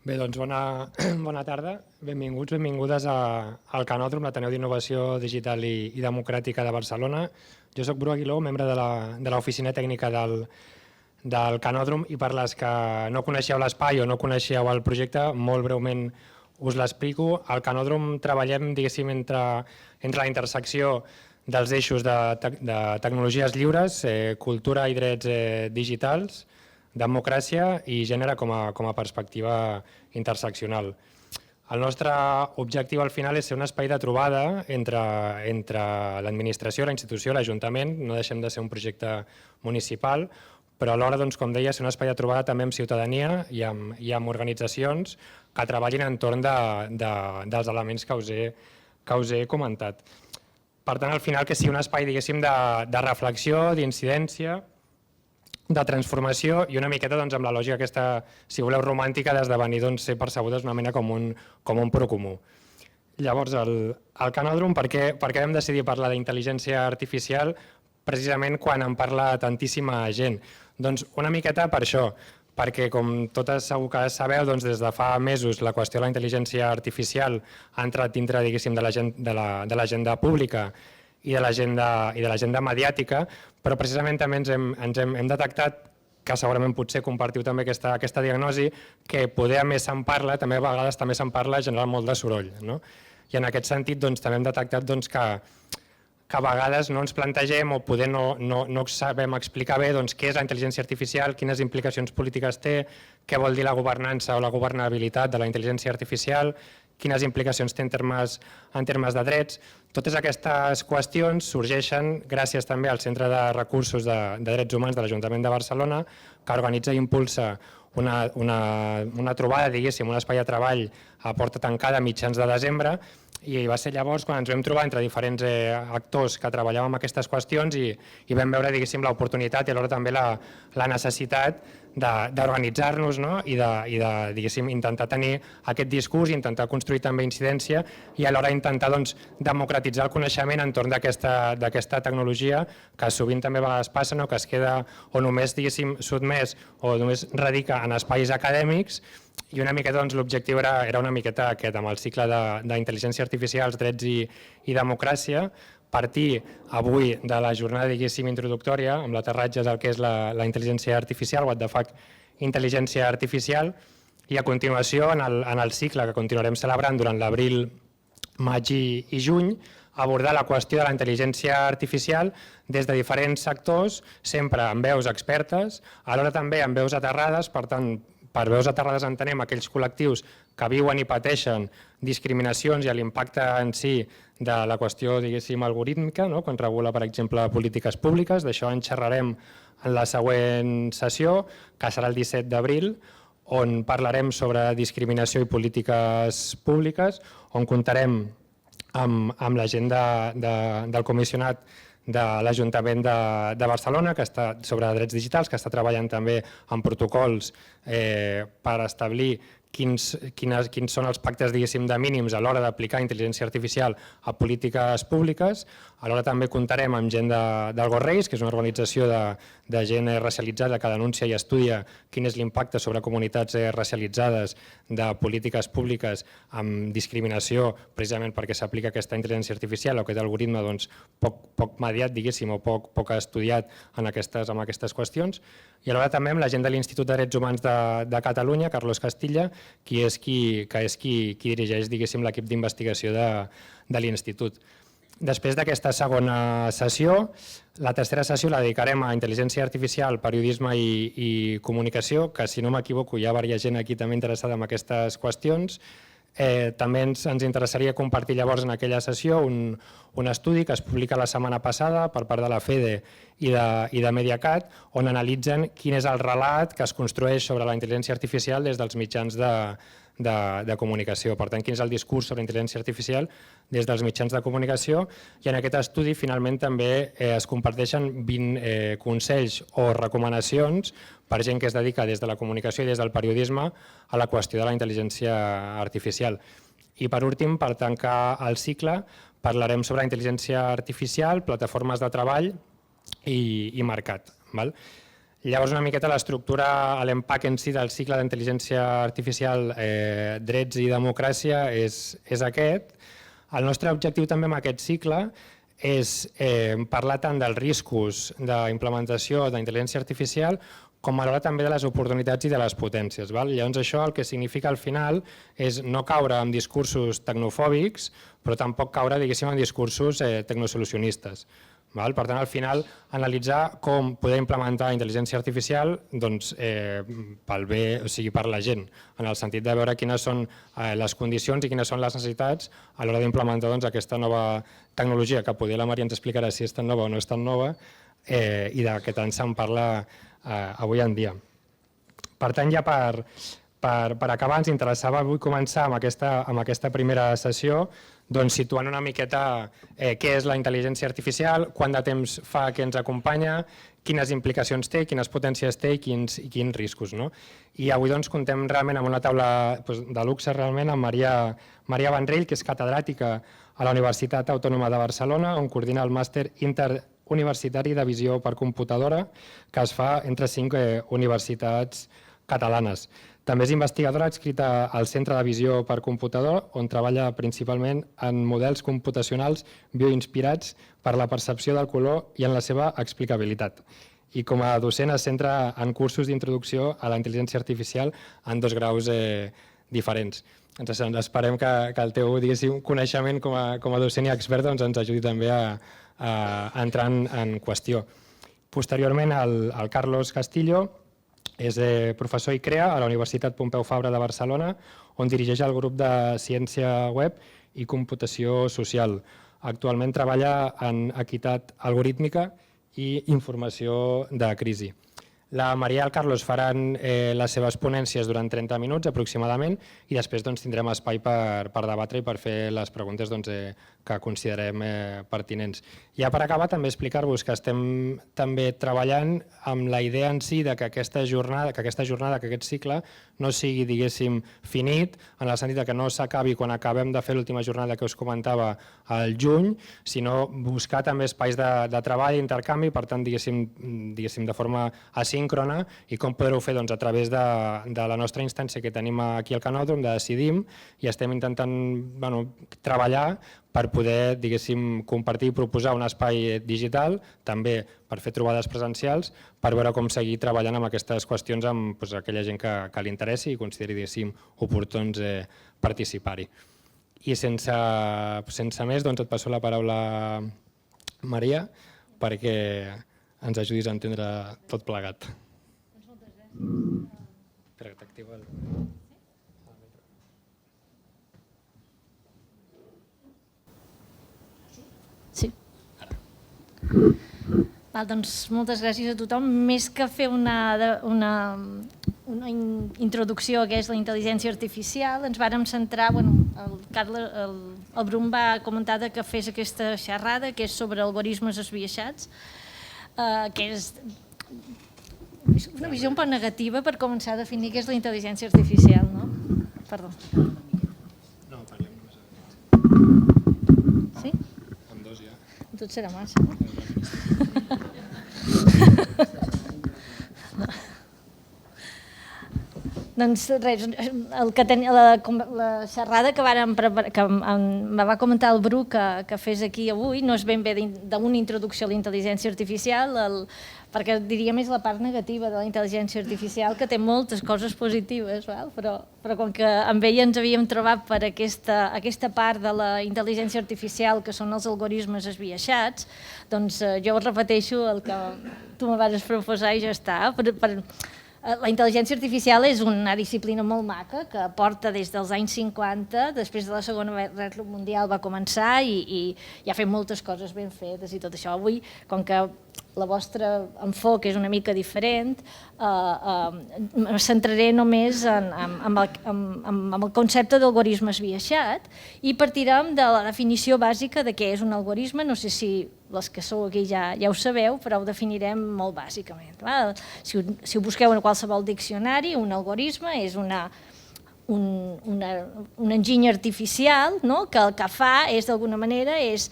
Bé, doncs bona tarda. Benvinguts, benvingudes al Canòdrom, l'Ateneu d'Innovació Digital i Democràtica de Barcelona. Jo soc Bru Aguiló, membre de l'oficina tècnica del Canòdrom, i per les que no coneixeu l'espai o no coneixeu el projecte, molt breument us l'explico. Al Canòdrom treballem, diguéssim, entre la intersecció dels eixos de tecnologies lliures, cultura i drets digitals, democràcia i gènere com a perspectiva interseccional. El nostre objectiu al final és ser un espai de trobada entre l'administració, la institució, l'Ajuntament. No deixem de ser un projecte municipal, però alhora, com deia, ser un espai de trobada també amb ciutadania i amb organitzacions que treballin entorn dels elements que us he comentat. Per tant, al final, que sigui un espai, diguéssim, de reflexió, d'incidència, de transformació i una miqueta amb la lògica aquesta, si voleu, romàntica d'esdevenir ser percebudes una mena com un procomú. Llavors, el Canòdrom, per què vam decidir parlar d'intel·ligència artificial precisament quan en parla tantíssima gent? Doncs una miqueta per això, perquè com totes segur que sabeu, des de fa mesos la qüestió de la intel·ligència artificial ha entrat dintre, diguéssim, de l'agenda pública i de l'agenda mediàtica, però precisament també hem detectat, que segurament potser compartiu també aquesta diagnosi, que poder a més se'n parla, també a vegades també se'n parla generant molt de soroll. I en aquest sentit també hem detectat que a vegades no ens plantegem o poder no sabem explicar bé què és la intel·ligència artificial, quines implicacions polítiques té, què vol dir la governança o la governabilitat de la intel·ligència artificial, quines implicacions té en termes de drets. Totes aquestes qüestions sorgeixen gràcies també al Centre de Recursos de Drets Humans de l'Ajuntament de Barcelona, que organitza i impulsa una trobada, diguéssim, un espai de treball a porta tancada a mitjans de desembre, i va ser llavors quan ens vam trobar entre diferents actors que treballàvem aquestes qüestions i vam veure, diguéssim, l'oportunitat i alhora també la necessitat d'organitzar-nos i de, diguéssim, intentar tenir aquest discurs i intentar construir també incidència i alhora intentar democratitzar el coneixement entorn d'aquesta tecnologia que sovint també a vegades passa, que es queda o només, diguéssim, sotmès o només radica en espais acadèmics. I una miqueta l'objectiu era una miqueta aquest, amb el cicle d'intel·ligència artificial, drets i democràcia, partir avui de la jornada, diguéssim, introductòria, amb l'aterratge del que és la intel·ligència artificial, what the fuck, intel·ligència artificial, i a continuació, en el cicle que continuarem celebrant durant l'abril, maig i juny, abordar la qüestió de la intel·ligència artificial des de diferents sectors, sempre amb veus expertes, alhora també amb veus aterrades. Per tant, per veus aterrades entenem aquells col·lectius que viuen i pateixen discriminacions i l'impacte en si de la qüestió, diguéssim, algorítmica, quan regula, per exemple, polítiques públiques. D'això en xerrarem en la següent sessió, que serà el 17 d'abril, on parlarem sobre discriminació i polítiques públiques, on comptarem amb la gent del comissionat de l'Ajuntament de Barcelona, que està sobre drets digitals, que està treballant també en protocols per establir quins són els pactes, diguéssim, de mínims a l'hora d'aplicar intel·ligència artificial a polítiques públiques. Alhora també comptarem amb gent del GORREIS, que és una organització de gent racialitzada que denuncia i estudia quin és l'impacte sobre comunitats racialitzades de polítiques públiques amb discriminació, precisament perquè s'aplica aquesta intel·ligència artificial o aquest algoritme poc mediat, diguéssim, o poc estudiat en aquestes qüestions. I alhora també amb la gent de l'Institut de Drets Humans de Catalunya, Carlos Castilla, que és qui dirigeix, diguéssim, l'equip d'investigació de l'Institut. Després d'aquesta segona sessió, la tercera sessió la dedicarem a intel·ligència artificial, periodisme i comunicació, que si no m'equivoco hi ha diversa gent aquí també interessada en aquestes qüestions. També ens interessaria compartir llavors en aquella sessió un estudi que es publica la setmana passada per part de la FEDE i de Mediacat, on analitzen quin és el relat que es construeix sobre la intel·ligència artificial des dels mitjans de comunicació. Per tant, quin és el discurs sobre intel·ligència artificial des dels mitjans de comunicació, i en aquest estudi finalment també es comparteixen 20 consells o recomanacions per gent que es dedica des de la comunicació i des del periodisme a la qüestió de la intel·ligència artificial. I per últim, per tancar el cicle, parlarem sobre intel·ligència artificial, plataformes de treball i mercat. Llavors, una miqueta l'estructura, l'impacte en si del cicle d'intel·ligència artificial, drets i democràcia és aquest. El nostre objectiu també amb aquest cicle és parlar tant dels riscos d'implementació d'intel·ligència artificial com alhora també de les oportunitats i de les potències. Llavors això el que significa al final és no caure en discursos tecnofòbics, però tampoc caure, diguéssim, en discursos tecnosolucionistes. Per tant, al final, analitzar com poder implementar intel·ligència artificial pel bé, o sigui, per la gent, en el sentit de veure quines són les condicions i quines són les necessitats a l'hora d'implementar aquesta nova tecnologia, que potser la Maria ens explicarà si és tan nova o no és tan nova, i de què tant se'n parla avui en dia. Per tant, ja per acabar, ens interessava avui començar amb aquesta primera sessió situant una miqueta què és la intel·ligència artificial, quant de temps fa que ens acompanya, quines implicacions té, quines potències té i quins riscos. I avui contem realment amb una taula de luxe realment amb Maria Vendrell, que és catedràtica a la Universitat Autònoma de Barcelona, on coordina el màster interuniversitari de visió per computadora, que es fa entre 5 universitats catalanes. També és investigadora adscrita al Centre de Visió per Computador, on treballa principalment en models computacionals bioinspirats per la percepció del color i en la seva explicabilitat. I com a docent es centra en cursos d'introducció a la intel·ligència artificial en 2 graus diferents. Esperem que el teu coneixement com a docent i expert ens ajudi també a entrar en qüestió. Posteriorment, el Carlos Castillo és professor i crea a la Universitat Pompeu Fabra de Barcelona, on dirigeix el grup de ciència web i computació social. Actualment treballa en equitat algorítmica i informació de crisi. La Maria i el Carlos faran les seves ponències durant 30 minuts aproximadament i després tindrem espai per debatre i per fer les preguntes que considerem pertinents. Ja per acabar també explicar-vos que estem també treballant amb la idea en si que aquesta jornada, que aquest cicle no sigui, diguéssim, finit, en el sentit que no s'acabi quan acabem de fer l'última jornada que us comentava al juny, sinó buscar també espais de treball, intercanvi, per tant, diguéssim, de forma asíncrona, i com poder-ho fer a través de la nostra instància que tenim aquí al Canòdrom, de Decidim, i estem intentant treballar per poder, diguéssim, compartir i proposar un espai digital, també per fer trobades presencials, per veure com seguir treballant amb aquestes qüestions amb aquella gent que li interessi i consideri, diguéssim, oportuns participar-hi. I sense més, et passo la paraula, Maria, perquè ens ajudis a entendre tot plegat. Espera, que t'activa el... Sí. Doncs moltes gràcies a tothom. Més que fer una introducció a què és la intel·ligència artificial, ens vàrem centrar, el Brum va comentar que fes aquesta xerrada, que és sobre algoritmes esbiaixats, que és una visió un poc negativa per començar a definir què és la intel·ligència artificial. Perdó. No, parlem només. Sí? Amb 2 ja. Tot serà massa, no? Doncs res, la xerrada que me va comentar el Bru que fes aquí avui no és ben bé d'una introducció a la intel·ligència artificial, perquè diria més la part negativa de la intel·ligència artificial, que té moltes coses positives, però com que amb ella ens havíem trobat per aquesta part de la intel·ligència artificial, que són els algoritmes esbiaixats, doncs jo repeteixo el que tu me vas proposar i ja està. La intel·ligència artificial és una disciplina molt maca que porta des dels anys 50, després de la Segona Guerra Mundial va començar i ha fet moltes coses ben fetes i tot això. Avui, com que el vostre enfoc és una mica diferent, em centraré només en el concepte d'algoritme esbiaixat i partirem de la definició bàsica de què és un algoritme. No sé si les que sou aquí ja ho sabeu, però ho definirem molt bàsicament. Si ho busqueu en qualsevol diccionari, un algoritme és un enginy artificial, no? Que el que fa és, d'alguna manera, és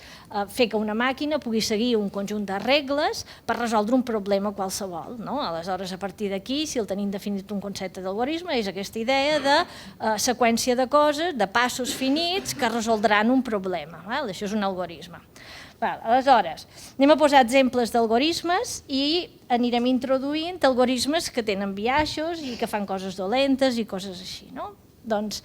fer que una màquina pugui seguir un conjunt de regles per resoldre un problema qualsevol. No? Aleshores, a partir d'aquí, si el tenim definit un concepte d'algoritme, és aquesta idea de seqüència de coses, de passos finits que resoldran un problema. Això és un algoritme. Aleshores, anem a posar exemples d'algoritmes i anirem introduint algoritmes que tenen biaixos i que fan coses dolentes i coses així. Doncs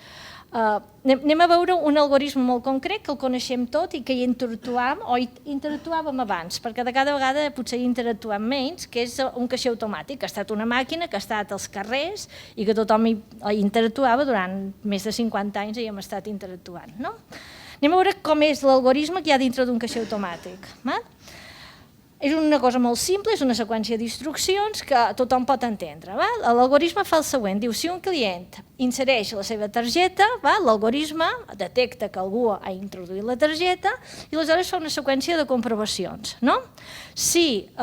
anem a veure un algoritme molt concret que el coneixem tot i que hi interactuàvem abans, perquè de cada vegada potser hi interactuem menys, que és un caixer automàtic, que ha estat una màquina que ha estat als carrers i que tothom hi interactuava durant més de 50 anys i hem estat interactuant. Anem a veure com és l'algoritme que hi ha dintre d'un caixer automàtic. És una cosa molt simple, és una seqüència d'instruccions que tothom pot entendre. L'algoritme fa el següent, diu, si un client insereix la seva targeta, l'algoritme detecta que algú ha introduït la targeta i aleshores fa una seqüència de comprovacions. Si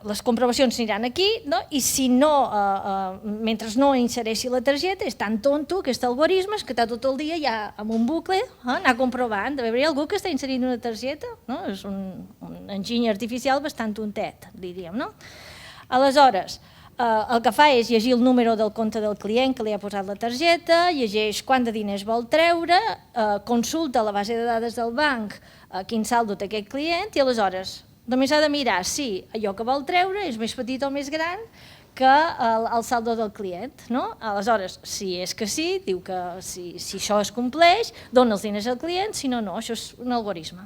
les comprovacions aniran aquí i si no, mentre no insereixi la targeta, és tan tonto aquest algoritme que està tot el dia ja amb un bucle anar comprovant, de veure algú que està inserint una targeta, és un enginy artificial bastant tontet, diríem. Aleshores, el que fa és llegir el número del compte del client que li ha posat la targeta, llegeix quant de diners vol treure, consulta la base de dades del banc quin saldo té aquest client i aleshores només ha de mirar si allò que vol treure és més petit o més gran que el saldo del client. Aleshores, si és que sí, diu que si això es compleix, dona els diners al client, si no, no, això és un algoritme.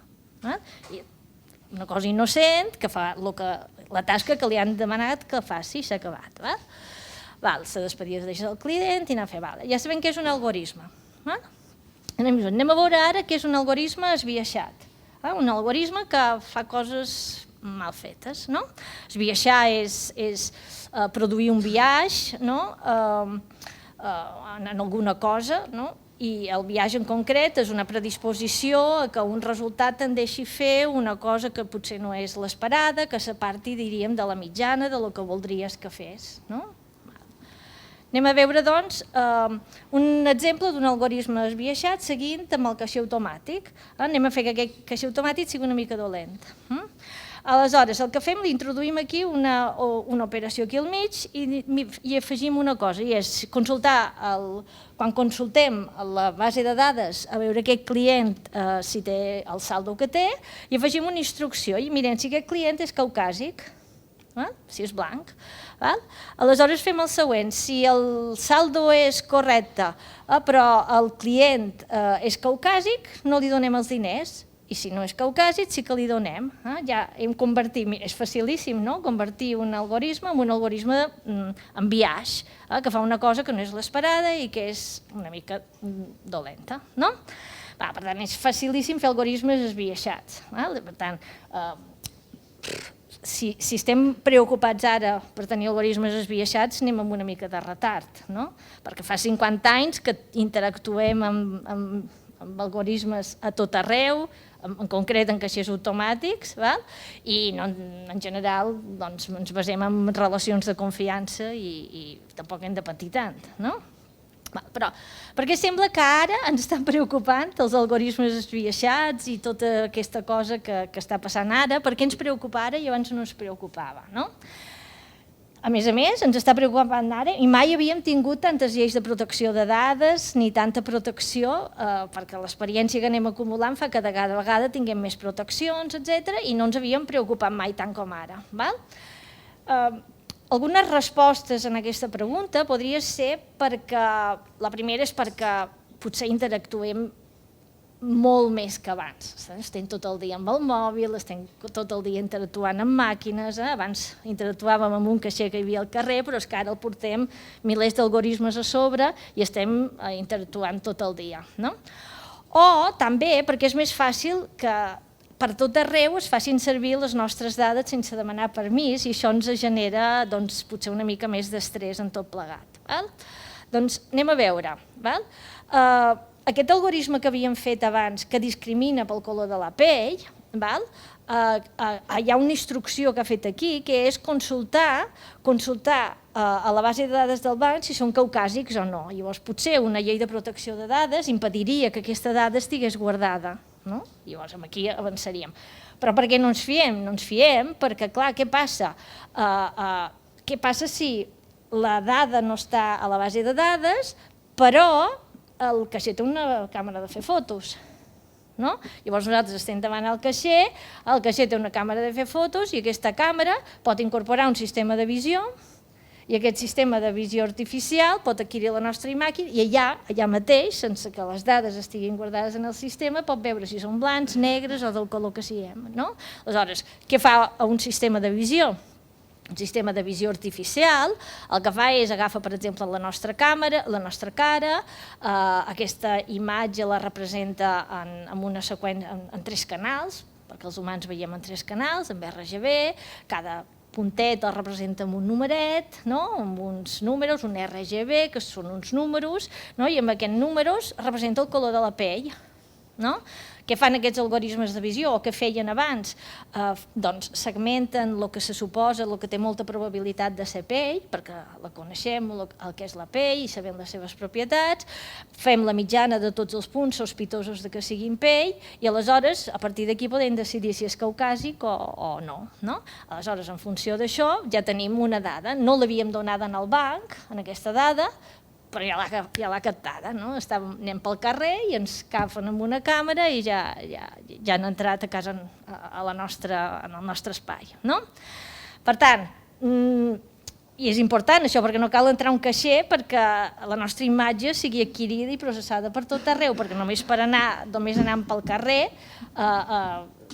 Una cosa innocent que fa la tasca que li han demanat que faci i s'ha acabat. Se despedia del client i anar a fer. Ja sabem què és un algoritme. Anem a veure ara què és un algoritme esbiaixat. Un algoritme que fa coses mal fetes. Esbiaixar és produir un biaix en alguna cosa i el biaix en concret és una predisposició a que un resultat tendeixi a fer una cosa que potser no és l'esperada, que s'aparti, diríem, de la mitjana, de lo que voldries que fes. Anem a veure, doncs, un exemple d'un algoritme esbiaixat seguint amb el caixer automàtic. Anem a fer que aquest caixer automàtic sigui una mica dolent. Aleshores, el que fem, li introduïm aquí una operació aquí al mig i afegim una cosa, i és consultar, quan consultem la base de dades a veure aquest client si té el saldo que té, i afegim una instrucció i mirem si aquest client és caucàsic, si és blanc. Aleshores fem el següent, si el saldo és correcte però el client és caucàsic, no li donem els diners, i si no és caucàsic sí que li donem. Ja hem convertit, és facilíssim, convertir un algoritme en un algoritme en biaix, que fa una cosa que no és l'esperada i que és una mica dolenta. Per tant, és facilíssim fer algoritmes esbiaixats. Per tant, si estem preocupats ara per tenir algoritmes esbiaixats, anem amb una mica de retard, perquè fa 50 anys que interactuem amb algoritmes a tot arreu, en concret en caixers automàtics, i en general ens basem en relacions de confiança i tampoc hem de patir tant. Però perquè sembla que ara ens estan preocupant els algoritmes esbiaixats i tota aquesta cosa que està passant ara, perquè ens preocupa ara i abans no ens preocupava. A més, ens està preocupant ara i mai havíem tingut tantes lleis de protecció de dades ni tanta protecció, perquè l'experiència que anem acumulant fa que de cada vegada tinguem més proteccions, etc., i no ens havíem preocupat mai tant com ara. Algunes respostes en aquesta pregunta podria ser perquè, la primera és perquè potser interactuem molt més que abans. Estem tot el dia amb el mòbil, estem tot el dia interactuant amb màquines, abans interactuàvem amb un caixer que hi havia al carrer, però és que ara el portem milers d'algoritmes a sobre i estem interactuant tot el dia. O també perquè és més fàcil que per tot arreu es facin servir les nostres dades sense demanar permís i això ens genera potser una mica més d'estrès en tot plegat. Doncs anem a veure. Aquest algoritme que havíem fet abans, que discrimina pel color de la pell, hi ha una instrucció que ha fet aquí, que és consultar a la base de dades del banc si són caucàsics o no. Llavors, potser una llei de protecció de dades impediria que aquesta dada estigués guardada. No? Llavors, aquí avançaríem. Però per què no ens fiem? No ens fiem perquè, clar, què passa? Què passa si la dada no està a la base de dades, però el caixer té una càmera de fer fotos? No? Llavors nosaltres estem davant el caixer té una càmera de fer fotos i aquesta càmera pot incorporar un sistema de visió i aquest sistema de visió artificial pot adquirir la nostra imatge i allà mateix, sense que les dades estiguin guardades en el sistema, pot veure si són blancs, negres o del color que siguem. No? Aleshores, què fa un sistema de visió? Un sistema de visió artificial el que fa és agafa, per exemple, la nostra cara, aquesta imatge la representa en una seqüència en 3 canals, perquè els humans veiem en 3 canals, en RGB, cada puntet el representa amb un numeret, amb uns números, un RGB, que són uns números, i amb aquests números representa el color de la pell. Què fan aquests algoritmes de visió o què feien abans? Doncs segmenten el que se suposa, el que té molta probabilitat de ser pell, perquè la coneixem, el que és la pell i sabem les seves propietats, fem la mitjana de tots els punts sospitosos de que siguin pell i aleshores a partir d'aquí podem decidir si és caucàsic o no. Aleshores, en funció d'això ja tenim una dada, no l'havíem donada en el banc, en aquesta dada, però ja l'ha captada, anem pel carrer i ens agafen amb una càmera i ja han entrat a casa en el nostre espai. Per tant, i és important això perquè no cal entrar a un caixer perquè la nostra imatge sigui adquirida i processada per tot arreu, perquè només anant pel carrer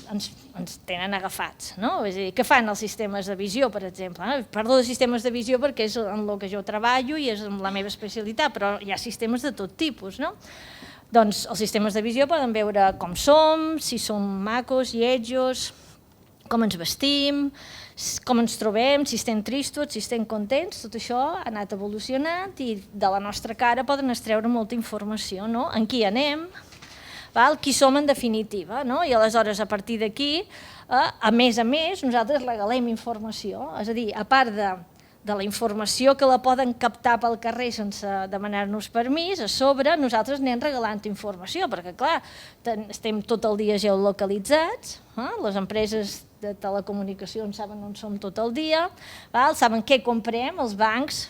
ens tenen agafats. És a dir, què fan els sistemes de visió, per exemple? Parlo de sistemes de visió perquè és en el que jo treballo i és la meva especialitat, però hi ha sistemes de tot tipus. Doncs els sistemes de visió poden veure com som, si som macos, lletjos, com ens vestim, com ens trobem, si estem tristos, si estem contents, tot això ha anat evolucionant i de la nostra cara poden extreure molta informació, en qui anem, qui som en definitiva, i aleshores a partir d'aquí, a més, nosaltres regalem informació, és a dir, a part de la informació que la poden captar pel carrer sense demanar-nos permís, a sobre nosaltres anem regalant informació, perquè clar, estem tot el dia geolocalitzats, les empreses de telecomunicacions saben on som tot el dia, saben què comprem, els bancs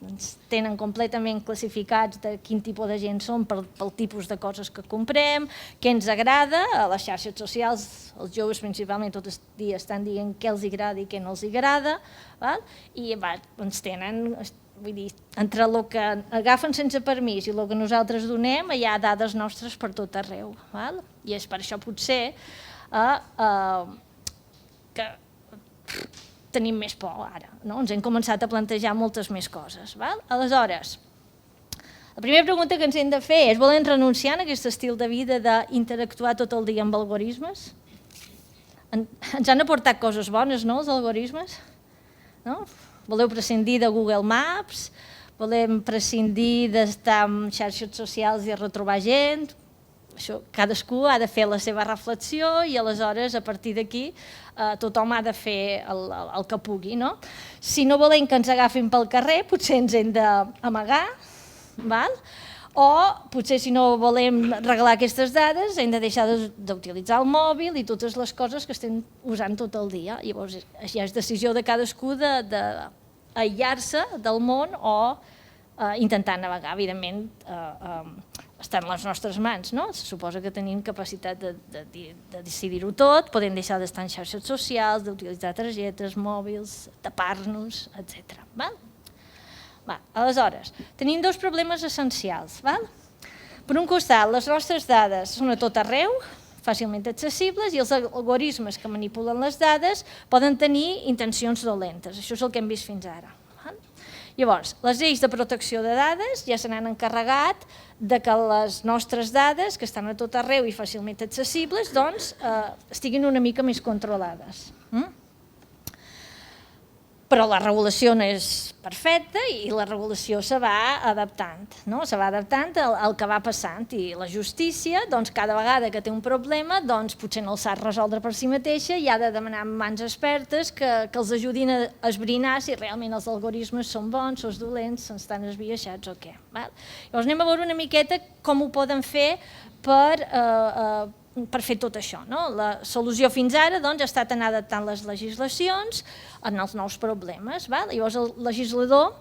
ens tenen completament classificats de quin tipus de gent som pel tipus de coses que comprem, què ens agrada, a les xarxes socials els joves principalment tot el dia estan dient què els agrada i què no els agrada, i ens tenen, vull dir, entre el que agafen sense permís i el que nosaltres donem hi ha dades nostres per tot arreu, i és per això potser que tenim més por ara, ens hem començat a plantejar moltes més coses. Aleshores, la primera pregunta que ens hem de fer és: volem renunciar a aquest estil de vida d'interactuar tot el dia amb algoritmes? Ens han aportat coses bones, no, els algoritmes? Voleu prescindir de Google Maps? Volem prescindir d'estar en xarxes socials i retrobar gent? Això, cadascú ha de fer la seva reflexió i aleshores a partir d'aquí tothom ha de fer el que pugui. Si no volem que ens agafin pel carrer potser ens hem d'amagar, o potser si no volem regalar aquestes dades hem de deixar d'utilitzar el mòbil i totes les coses que estem usant tot el dia. Llavors ja és decisió de cadascú d'aïllar-se del món o intentar navegar. Evidentment està en les nostres mans, se suposa que tenim capacitat de decidir-ho tot, podem deixar d'estar en xarxes socials, d'utilitzar targetes, mòbils, tapar-nos, etc. Aleshores, tenim dos problemes essencials. Per un costat, les nostres dades són a tot arreu, fàcilment accessibles, i els algoritmes que manipulen les dades poden tenir intencions dolentes. Això és el que hem vist fins ara. Llavors, les lleis de protecció de dades ja se n'han encarregat que les nostres dades, que estan a tot arreu i fàcilment accessibles, estiguin una mica més controlades. Però la regulació no és perfecta i la regulació se va adaptant, no? Se va adaptant al que va passant i la justícia, doncs, cada vegada que té un problema, doncs, potser no el sap resoldre per si mateixa i ha de demanar mans expertes que els ajudin a esbrinar si realment els algoritmes són bons, són dolents, són estan esbiaixats o què. Llavors anem a veure una miqueta com ho poden fer per fer tot això. La solució fins ara ha estat anar adaptant les legislacions en els nous problemes. Llavors el legislador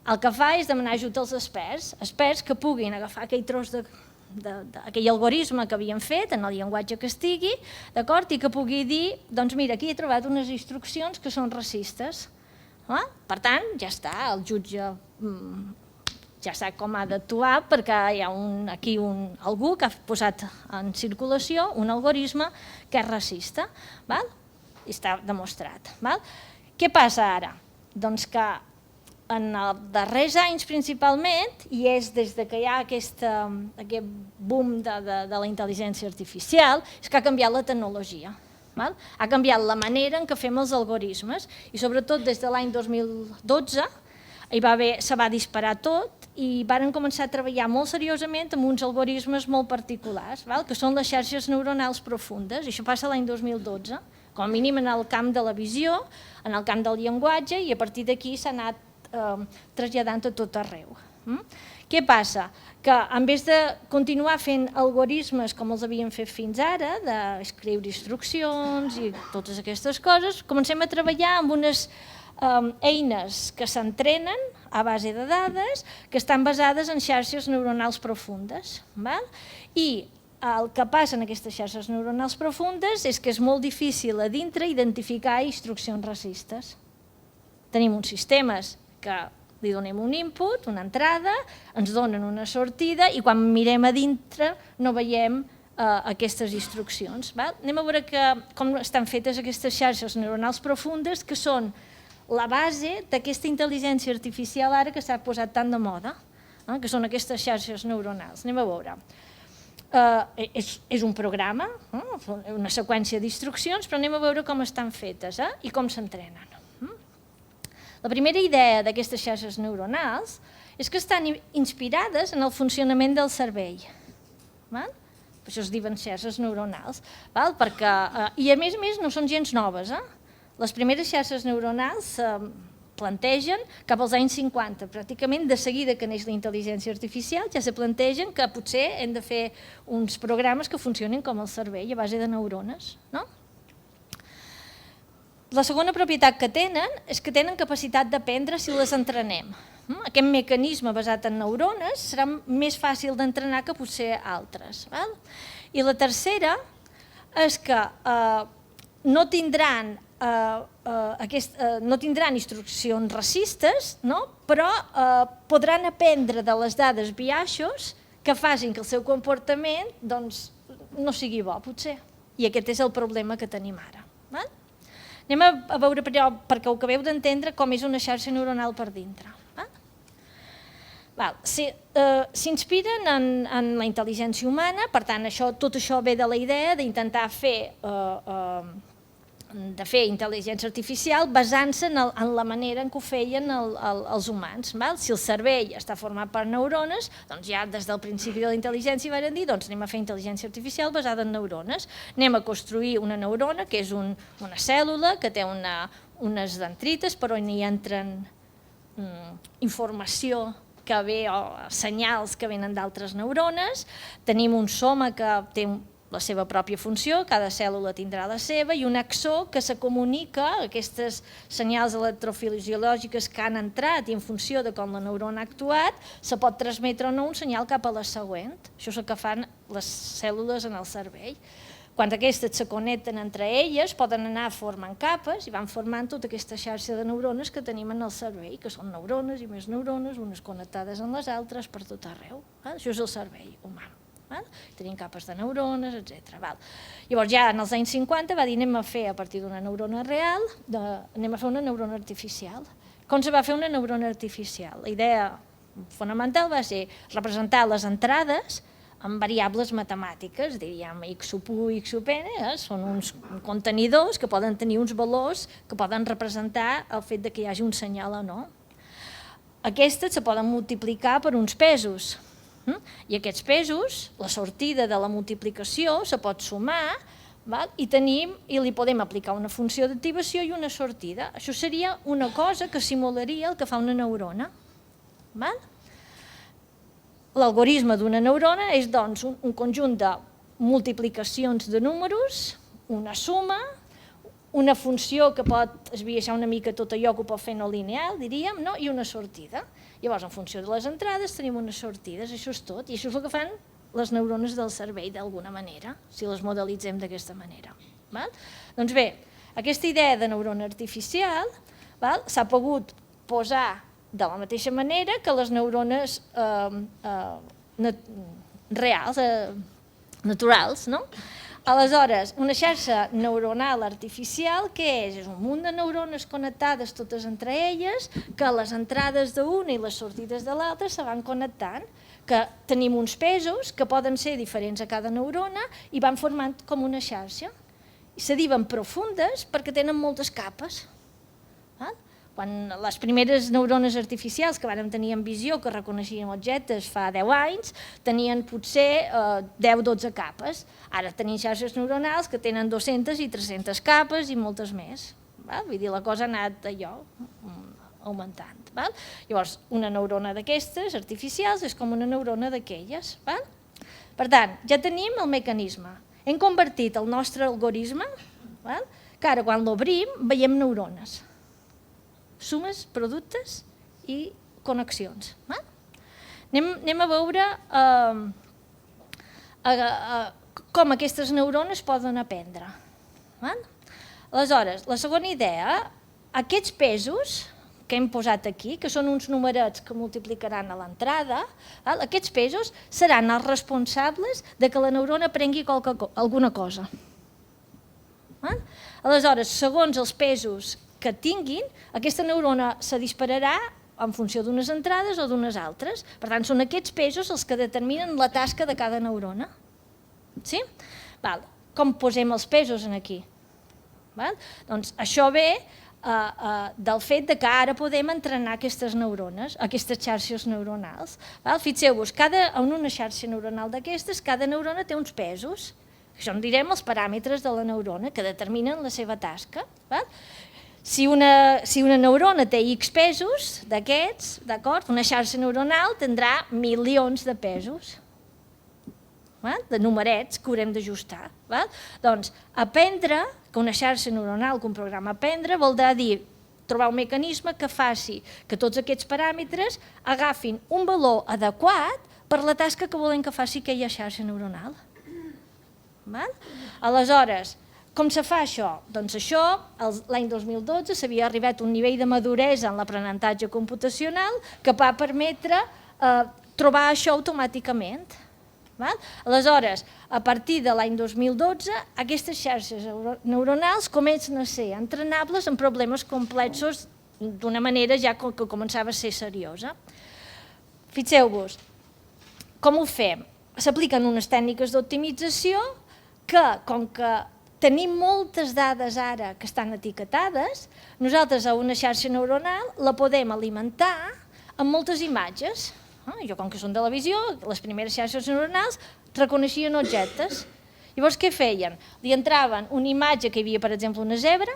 el que fa és demanar ajut als experts que puguin agafar aquell tros d'aquell algoritme que havien fet en el llenguatge que estigui, i que pugui dir, doncs mira, aquí he trobat unes instruccions que són racistes. Per tant, ja està, el jutge ja sap com ha d'actuar perquè hi ha aquí algú que ha posat en circulació un algoritme que és racista. I està demostrat. Què passa ara? Doncs que en els darrers anys principalment, i és des que hi ha aquest boom de la intel·ligència artificial, és que ha canviat la tecnologia. Ha canviat la manera en què fem els algoritmes i sobretot des de l'any 2012 se va disparar tot i varen començar a treballar molt seriosament amb uns algoritmes molt particulars, que són les xarxes neuronals profundes. Això passa l'any 2012, com a mínim en el camp de la visió, en el camp del llenguatge, i a partir d'aquí s'ha anat traslladant a tot arreu. Què passa? Que en vez de continuar fent algoritmes com els havíem fet fins ara, d'escriure instruccions i totes aquestes coses, comencem a treballar amb unes eines que s'entrenen a base de dades que estan basades en xarxes neuronals profundes. I el que passa en aquestes xarxes neuronals profundes és que és molt difícil a dintre identificar instruccions racistes. Tenim uns sistemes que li donem un input, una entrada, ens donen una sortida i quan mirem a dintre no veiem aquestes instruccions. Anem a veure com estan fetes aquestes xarxes neuronals profundes que són la base d'aquesta intel·ligència artificial ara que s'ha posat tant de moda, que són aquestes xarxes neuronals. Anem a veure. És un programa, una seqüència d'instruccions, però anem a veure com estan fetes i com s'entrenen. La primera idea d'aquestes xarxes neuronals és que estan inspirades en el funcionament del cervell. Per això es diuen xarxes neuronals. I a més no són gens noves. Les primeres xarxes neuronals plantegen cap als anys 50, pràcticament de seguida que neix la intel·ligència artificial ja se plantegen que potser hem de fer uns programes que funcionin com el cervell a base de neurones. La segona propietat que tenen és que tenen capacitat d'aprendre si les entrenem. Aquest mecanisme basat en neurones serà més fàcil d'entrenar que potser altres. I la tercera és que no tindran instruccions racistes, però podran aprendre de les dades biaixos que facin que el seu comportament no sigui bo, potser. I aquest és el problema que tenim ara. Anem a veure, perquè ho acabeu d'entendre, com és una xarxa neuronal per dintre. S'inspiren en la intel·ligència humana, per tant, tot això ve de la idea d'intentar fer intel·ligència artificial basant-se en la manera en què ho feien els humans. Si el cervell està format per neurones, doncs ja des del principi de la intel·ligència van dir anem a fer intel·ligència artificial basada en neurones. Anem a construir una neurona, que és una cèl·lula que té unes dendrites per on hi entren informació que ve o senyals que venen d'altres neurones. Tenim un soma que té la seva pròpia funció, cada cèl·lula tindrà la seva, i un axó que se comunica, aquestes senyals electrofisiològiques que han entrat i en funció de com la neurona ha actuat, se pot transmetre o no un senyal cap a la següent. Això és el que fan les cèl·lules en el cervell. Quan aquestes se connecten entre elles, poden anar formant capes i van formant tota aquesta xarxa de neurones que tenim en el cervell, que són neurones i més neurones, unes connectades amb les altres per tot arreu. Això és el cervell humà. Tenim capes de neurones, etc. Llavors ja en els anys 50 va dir anem a fer a partir d'una neurona real, anem a fer una neurona artificial. Com se va fer una neurona artificial? La idea fonamental va ser representar les entrades amb variables matemàtiques, diríem x sub 1, x sub n, són uns contenidors que poden tenir uns valors que poden representar el fet que hi hagi un senyal o no. Aquestes se poden multiplicar per uns pesos, i aquests pesos, la sortida de la multiplicació se pot sumar i li podem aplicar una funció d'activació i una sortida. Això seria una cosa que simularia el que fa una neurona. L'algoritme d'una neurona és, doncs, un conjunt de multiplicacions de números, una suma, una funció que pot esbiaixar una mica tot allò que ho pot fer no lineal, diríem, i una sortida. Llavors, en funció de les entrades, tenim unes sortides, això és tot, i això és el que fan les neurones del cervell, d'alguna manera, si les modelitzem d'aquesta manera. Doncs bé, aquesta idea de neurona artificial s'ha pogut posar de la mateixa manera que les neurones reals, naturals. Aleshores, una xarxa neuronal artificial, què és? És un munt de neurones connectades totes entre elles, que les entrades d'una i les sortides de l'altra se van connectant, que tenim uns pesos que poden ser diferents a cada neurona i van formant com una xarxa. I se diuen profundes perquè tenen moltes capes. Quan les primeres neurones artificials que vàrem tenir en visió, que reconeixien objectes fa 10 anys, tenien potser 10-12 capes. Ara tenim xarxes neuronals que tenen 200 i 300 capes i moltes més. Vull dir, la cosa ha anat augmentant. Llavors, una neurona d'aquestes artificials és com una neurona d'aquelles. Per tant, ja tenim el mecanisme. Hem convertit el nostre algoritme, que ara quan l'obrim veiem neurones. Sumes, productes i connexions. Anem a veure com aquestes neurones poden aprendre. Aleshores, la segona idea, aquests pesos que hem posat aquí, que són uns numerets que multiplicaran a l'entrada, aquests pesos seran els responsables que la neurona aprengui alguna cosa. Aleshores, segons els pesos que tinguin, aquesta neurona se dispararà en funció d'unes entrades o d'unes altres. Per tant, són aquests pesos els que determinen la tasca de cada neurona. Sí? Com posem els pesos aquí? Doncs això ve del fet que ara podem entrenar aquestes neurones, aquestes xarxes neuronals. Fixeu-vos, en una xarxa neuronal d'aquestes, cada neurona té uns pesos. Això en direm els paràmetres de la neurona que determinen la seva tasca. Si una neurona té X pesos d'aquests, una xarxa neuronal tindrà milions de pesos, de numerets que haurem d'ajustar. Doncs aprendre, que una xarxa neuronal, que un programa aprendre, voldrà dir trobar un mecanisme que faci que tots aquests paràmetres agafin un valor adequat per la tasca que volem que faci aquella xarxa neuronal. Aleshores, com se fa això? Doncs això, l'any 2012, s'havia arribat a un nivell de maduresa en l'aprenentatge computacional que va permetre trobar això automàticament. Aleshores, a partir de l'any 2012, aquestes xarxes neuronals comencen a ser entrenables en problemes complexos d'una manera ja que començava a ser seriosa. Fixeu-vos, com ho fem? S'apliquen unes tècniques d'optimització que, com que tenim moltes dades ara que estan etiquetades, nosaltres a una xarxa neuronal la podem alimentar amb moltes imatges. Jo, com que són de la visió, les primeres xarxes neuronals reconeixien objectes. Llavors, què feien? Li entraven una imatge que hi havia, per exemple, una zebra,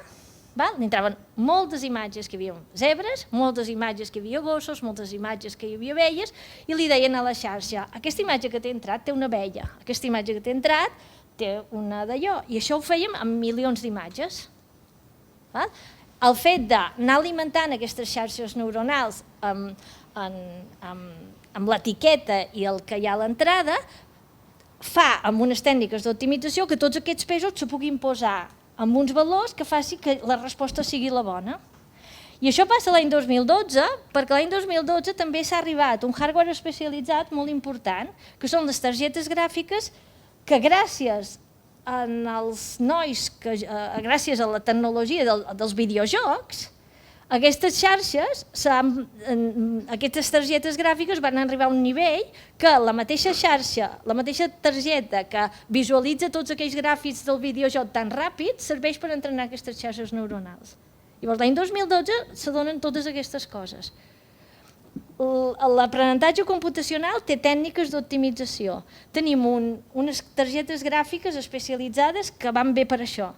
li entraven moltes imatges que hi havia zebres, moltes imatges que hi havia gossos, moltes imatges que hi havia abelles, i li deien a la xarxa, aquesta imatge que t'he entrat té una abella, aquesta imatge que t'he entrat té una d'allò, i això ho fèiem amb milions d'imatges. El fet d'anar alimentant aquestes xarxes neuronals amb l'etiqueta i el que hi ha a l'entrada fa, amb unes tècniques d'optimització, que tots aquests pesos se puguin posar amb uns valors que faci que la resposta sigui la bona. I això passa l'any 2012, perquè l'any 2012 també s'ha arribat a un hardware especialitzat molt important, que són les targetes gràfiques que gràcies als nois, gràcies a la tecnologia dels videojocs, Aquestes xarxes, aquestes targetes gràfiques van arribar a un nivell que la mateixa xarxa, la mateixa targeta que visualitza tots aquells gràfics del videojoc tan ràpid, serveix per entrenar aquestes xarxes neuronals. Llavors, l'any 2012 se donen totes aquestes coses. L'aprenentatge computacional té tècniques d'optimització. Tenim unes targetes gràfiques especialitzades que van bé per això.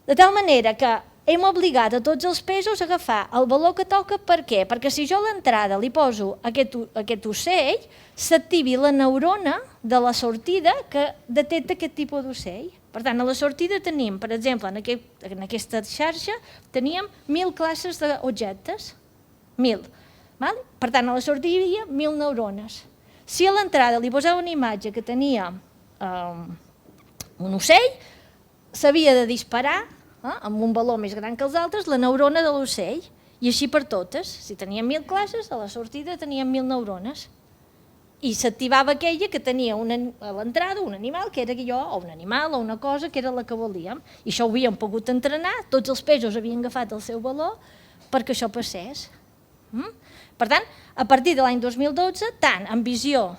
De tal manera que hem obligat a tots els pesos a agafar el valor que toca. Per què? Perquè si jo a l'entrada li poso aquest ocell, s'activi la neurona de la sortida que detecta aquest tipus d'ocell. Per tant, a la sortida tenim, per exemple, en aquesta xarxa, teníem 1.000 classes d'objectes. 1.000. Per tant, a la sortida hi havia 1.000 neurones. Si a l'entrada li posava una imatge que tenia un ocell, s'havia de disparar amb un valor més gran que els altres la neurona de l'ocell, i així per totes. Si teníem 1.000 classes, a la sortida teníem 1.000 neurones. I s'activava aquella que tenia a l'entrada un animal, que era jo, o un animal, o una cosa, que era la que volíem. I això ho havíem pogut entrenar, tots els pesos havien agafat el seu valor perquè això passés. Per tant, a partir de l'any 2012, tant en visió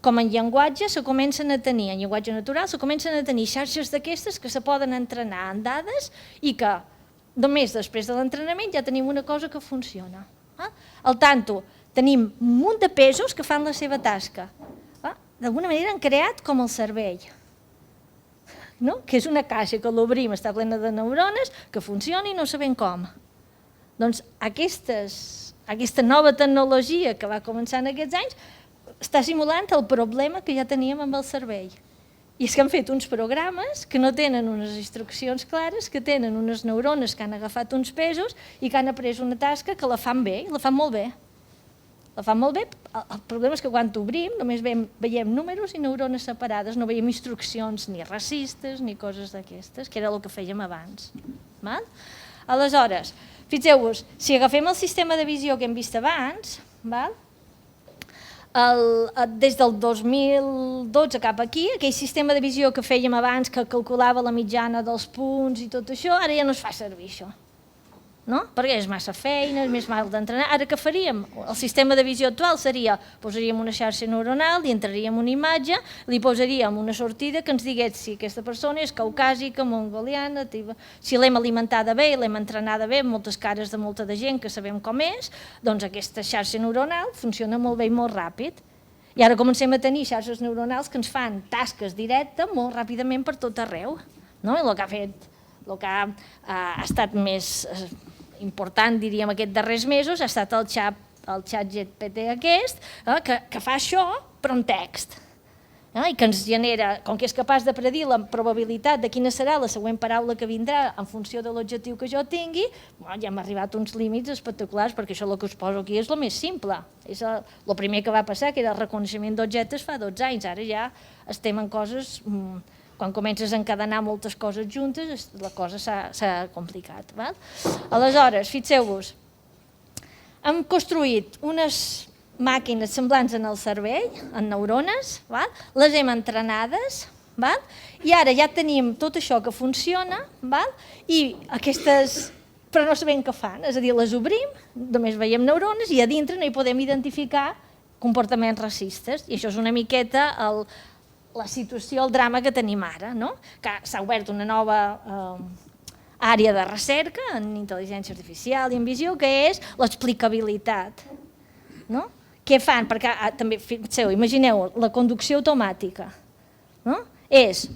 com en llenguatge se comencen a tenir, en llenguatge natural, se comencen a tenir xarxes d'aquestes que se poden entrenar en dades i que només després de l'entrenament ja tenim una cosa que funciona. Al tanto, tenim un munt de pesos que fan la seva tasca. D'alguna manera han creat com el cervell, que és una caixa que l'obrim, està plena de neurones, que funciona i no sabem com. Doncs aquesta nova tecnologia que va començar en aquests anys està simulant el problema que ja teníem amb el cervell. I és que han fet uns programes que no tenen unes instruccions clares, que tenen unes neurones que han agafat uns pesos i que han après una tasca que la fan bé, i la fan molt bé. La fan molt bé. El problema és que quan obrim només veiem números i neurones separades, no veiem instruccions ni racistes ni coses d'aquestes, que era el que fèiem abans. Aleshores, fixeu-vos, si agafem el sistema de visió que hem vist abans, des del 2012 cap aquí, aquell sistema de visió que fèiem abans, que calculava la mitjana dels punts i tot això, ara ja no es fa servir això. Perquè és massa feina, és més mal d'entrenar. Ara què faríem? El sistema de visió actual seria, posaríem una xarxa neuronal, li entraríem una imatge, li posaríem una sortida que ens digués si aquesta persona és caucàsica, mongoliana, si l'hem alimentada bé i l'hem entrenada bé, amb moltes cares de molta de gent que sabem com és, doncs aquesta xarxa neuronal funciona molt bé i molt ràpid. I ara comencem a tenir xarxes neuronals que ens fan tasques directes molt ràpidament per tot arreu. El que ha estat més important, diríem, aquests darrers mesos ha estat el xat GPT aquest, que fa això, però en text. I que ens genera, com que és capaç de predir la probabilitat de quina serà la següent paraula que vindrà en funció de l'objectiu que jo tingui, ja hem arribat a uns límits espectaculars, perquè això el que us poso aquí és el més simple. És el primer que va passar, que era el reconeixement d'objectes fa 12 anys. Ara ja estem en coses... Quan comences a encadenar moltes coses juntes, la cosa s'ha complicat. Aleshores, fixeu-vos, hem construït unes màquines semblants en el cervell, en neurones, les hem entrenades, i ara ja tenim tot això que funciona, i aquestes, però no sabem què fan, és a dir, les obrim, només veiem neurones i a dintre no hi podem identificar comportaments racistes, i això és una miqueta la situació, el drama que tenim ara, que s'ha obert una nova àrea de recerca en intel·ligència artificial i en visió, que és l'explicabilitat. Què fan? Perquè també, fixeu, imagineu, la conducció automàtica és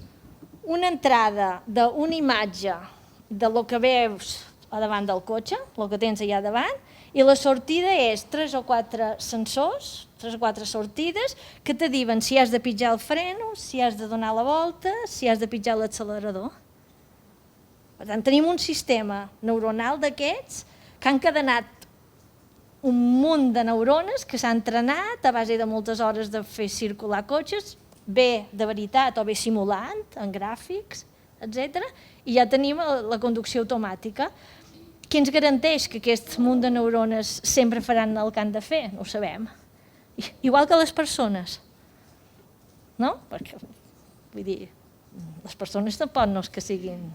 una entrada d'una imatge de lo que veus a davant del cotxe, el que tens allà davant, i la sortida és 3 o 4 sensors, 3 o 4 sortides, que te diuen si has de pitjar el freno, si has de donar la volta, si has de pitjar l'accelerador. Per tant, tenim un sistema neuronal d'aquests que han encadenat un munt de neurones que s'ha entrenat a base de moltes hores de fer circular cotxes, bé de veritat o bé simulant, en gràfics, etc. I ja tenim la conducció automàtica. Què ens garanteix que aquest munt de neurones sempre faran el que han de fer? No ho sabem. Igual que les persones. Perquè, vull dir, les persones tampoc no és que siguin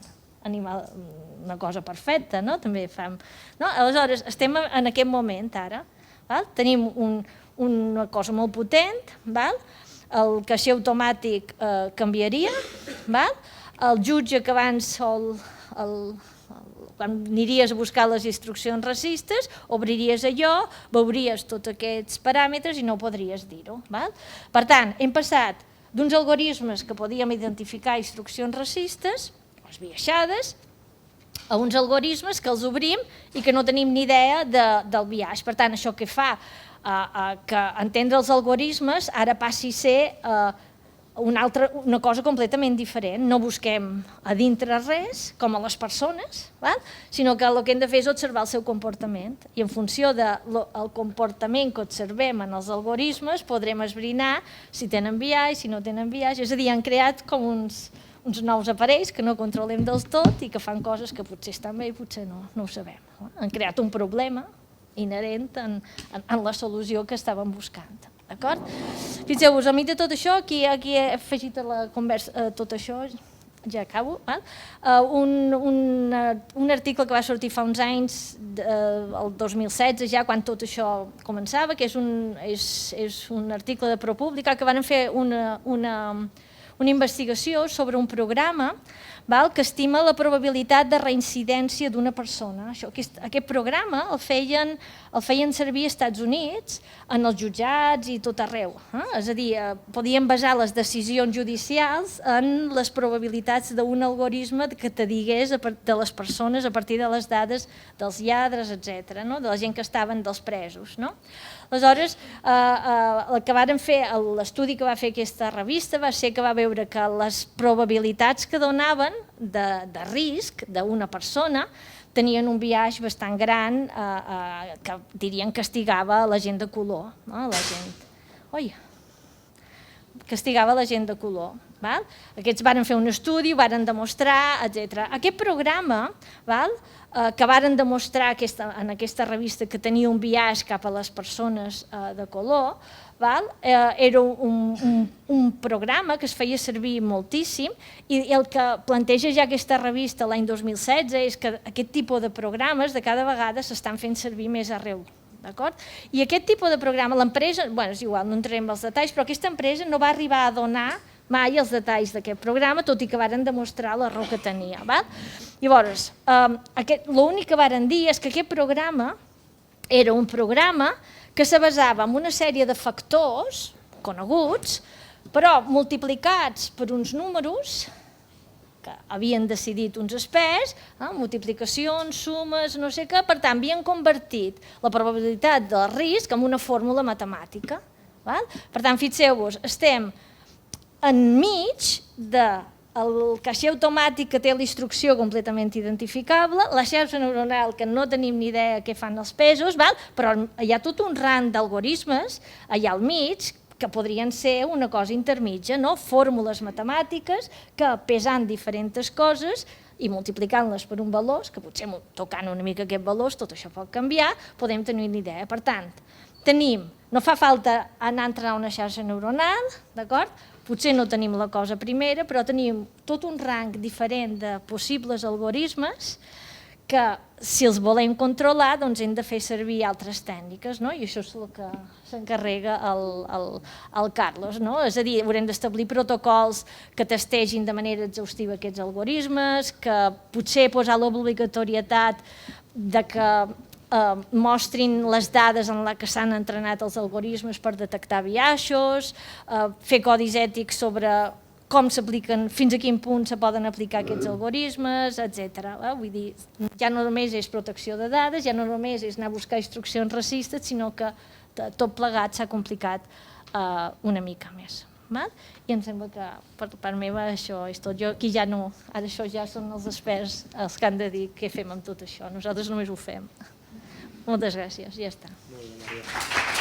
animal, una cosa perfecta, no? També fem... No? Aleshores, estem en aquest moment ara. Val? Tenim una cosa molt potent, val? El caixer automàtic canviaria, val? El jutge que abans quan aniries a buscar les instruccions racistes, obriries allò, veuries tots aquests paràmetres i no podries dir-ho. Per tant, hem passat d'uns algoritmes que podíem identificar instruccions racistes, les biaixades, a uns algoritmes que els obrim i que no tenim ni idea del biaix. Per tant, això que fa que entendre els algoritmes ara passi a ser una cosa completament diferent. No busquem a dintre res, com a les persones, sinó que el que hem de fer és observar el seu comportament. I en funció del comportament que observem en els algoritmes podrem esbrinar si tenen biaix, si no tenen biaix. És a dir, han creat com uns nous aparells que no controlem del tot i que fan coses que potser estan bé i potser no ho sabem. Han creat un problema inherent en la solució que estàvem buscant. D'acord? Fixeu-vos, al mig de tot això, aquí he afegit a la conversa tot això, ja acabo, un article que va sortir fa uns anys, el 2016, ja quan tot això començava, que és un article de ProPublica, que van fer una investigació sobre un programa que estima la probabilitat de reincidència d'una persona. Aquest programa el feien servir als Estats Units, en els jutjats i tot arreu. És a dir, podien basar les decisions judicials en les probabilitats d'un algoritme que te digués de les persones a partir de les dades dels lladres, etc., de la gent que estaven dels presos. Aleshores, l'estudi que va fer aquesta revista va ser que va veure que les probabilitats que donaven de risc d'una persona tenien un biaix bastant gran que dirien castigava la gent de color. Castigava la gent de color. Aquests van fer un estudi, ho van demostrar, etc. Aquest programa que varen demostrar en aquesta revista que tenia un biaix cap a les persones de color, era un programa que es feia servir moltíssim i el que planteja ja aquesta revista l'any 2016 és que aquest tipus de programes de cada vegada s'estan fent servir més arreu. I aquest tipus de programa, l'empresa, és igual, no entrarem als detalls, però aquesta empresa no va arribar a donar mai els detalls d'aquest programa, tot i que varen demostrar l'error que tenia. Llavors, l'únic que varen dir és que aquest programa era un programa que se basava en una sèrie de factors coneguts, però multiplicats per uns números que havien decidit uns experts, multiplicacions, sumes, no sé què, per tant, havien convertit la probabilitat del risc en una fórmula matemàtica. Per tant, fixeu-vos, estem enmig del caixer automàtic que té la instrucció completament identificable, la xarxa neuronal que no tenim ni idea què fan els pesos, però hi ha tot un rang d'algoritmes allà al mig que podrien ser una cosa intermitja, fórmules matemàtiques que pesant diferents coses i multiplicant-les per un valor, que potser tocant una mica aquest valor, tot això pot canviar, podem tenir una idea. Per tant, no fa falta anar a entrenar una xarxa neuronal, d'acord? Potser no tenim la cosa primera, però tenim tot un rang diferent de possibles algoritmes que, si els volem controlar, doncs hem de fer servir altres tècniques, i això és el que s'encarrega el Carlos. És a dir, haurem d'establir protocols que testegin de manera exhaustiva aquests algoritmes, que potser posar l'obligatorietat que mostrin les dades en què s'han entrenat els algoritmes per detectar biaixos, fer codis ètics sobre com s'apliquen, fins a quin punt se poden aplicar aquests algoritmes, etc. Vull dir, ja no només és protecció de dades, ja no només és anar a buscar instruccions racistes, sinó que tot plegat s'ha complicat una mica més. I em sembla que per part meva això és tot. Jo aquí ja no, ara això ja són els experts els que han de dir què fem amb tot això. Nosaltres només ho fem. Moltes gràcies, ja està. Molt bé, Maria.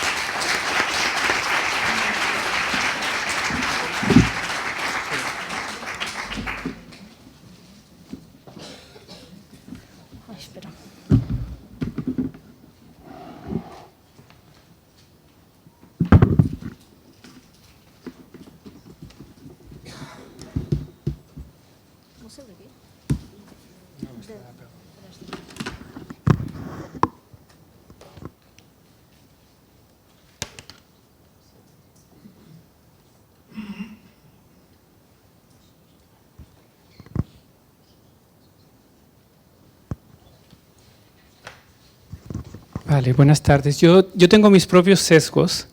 Vale, buenas tardes. Yo tengo mis propios sesgos.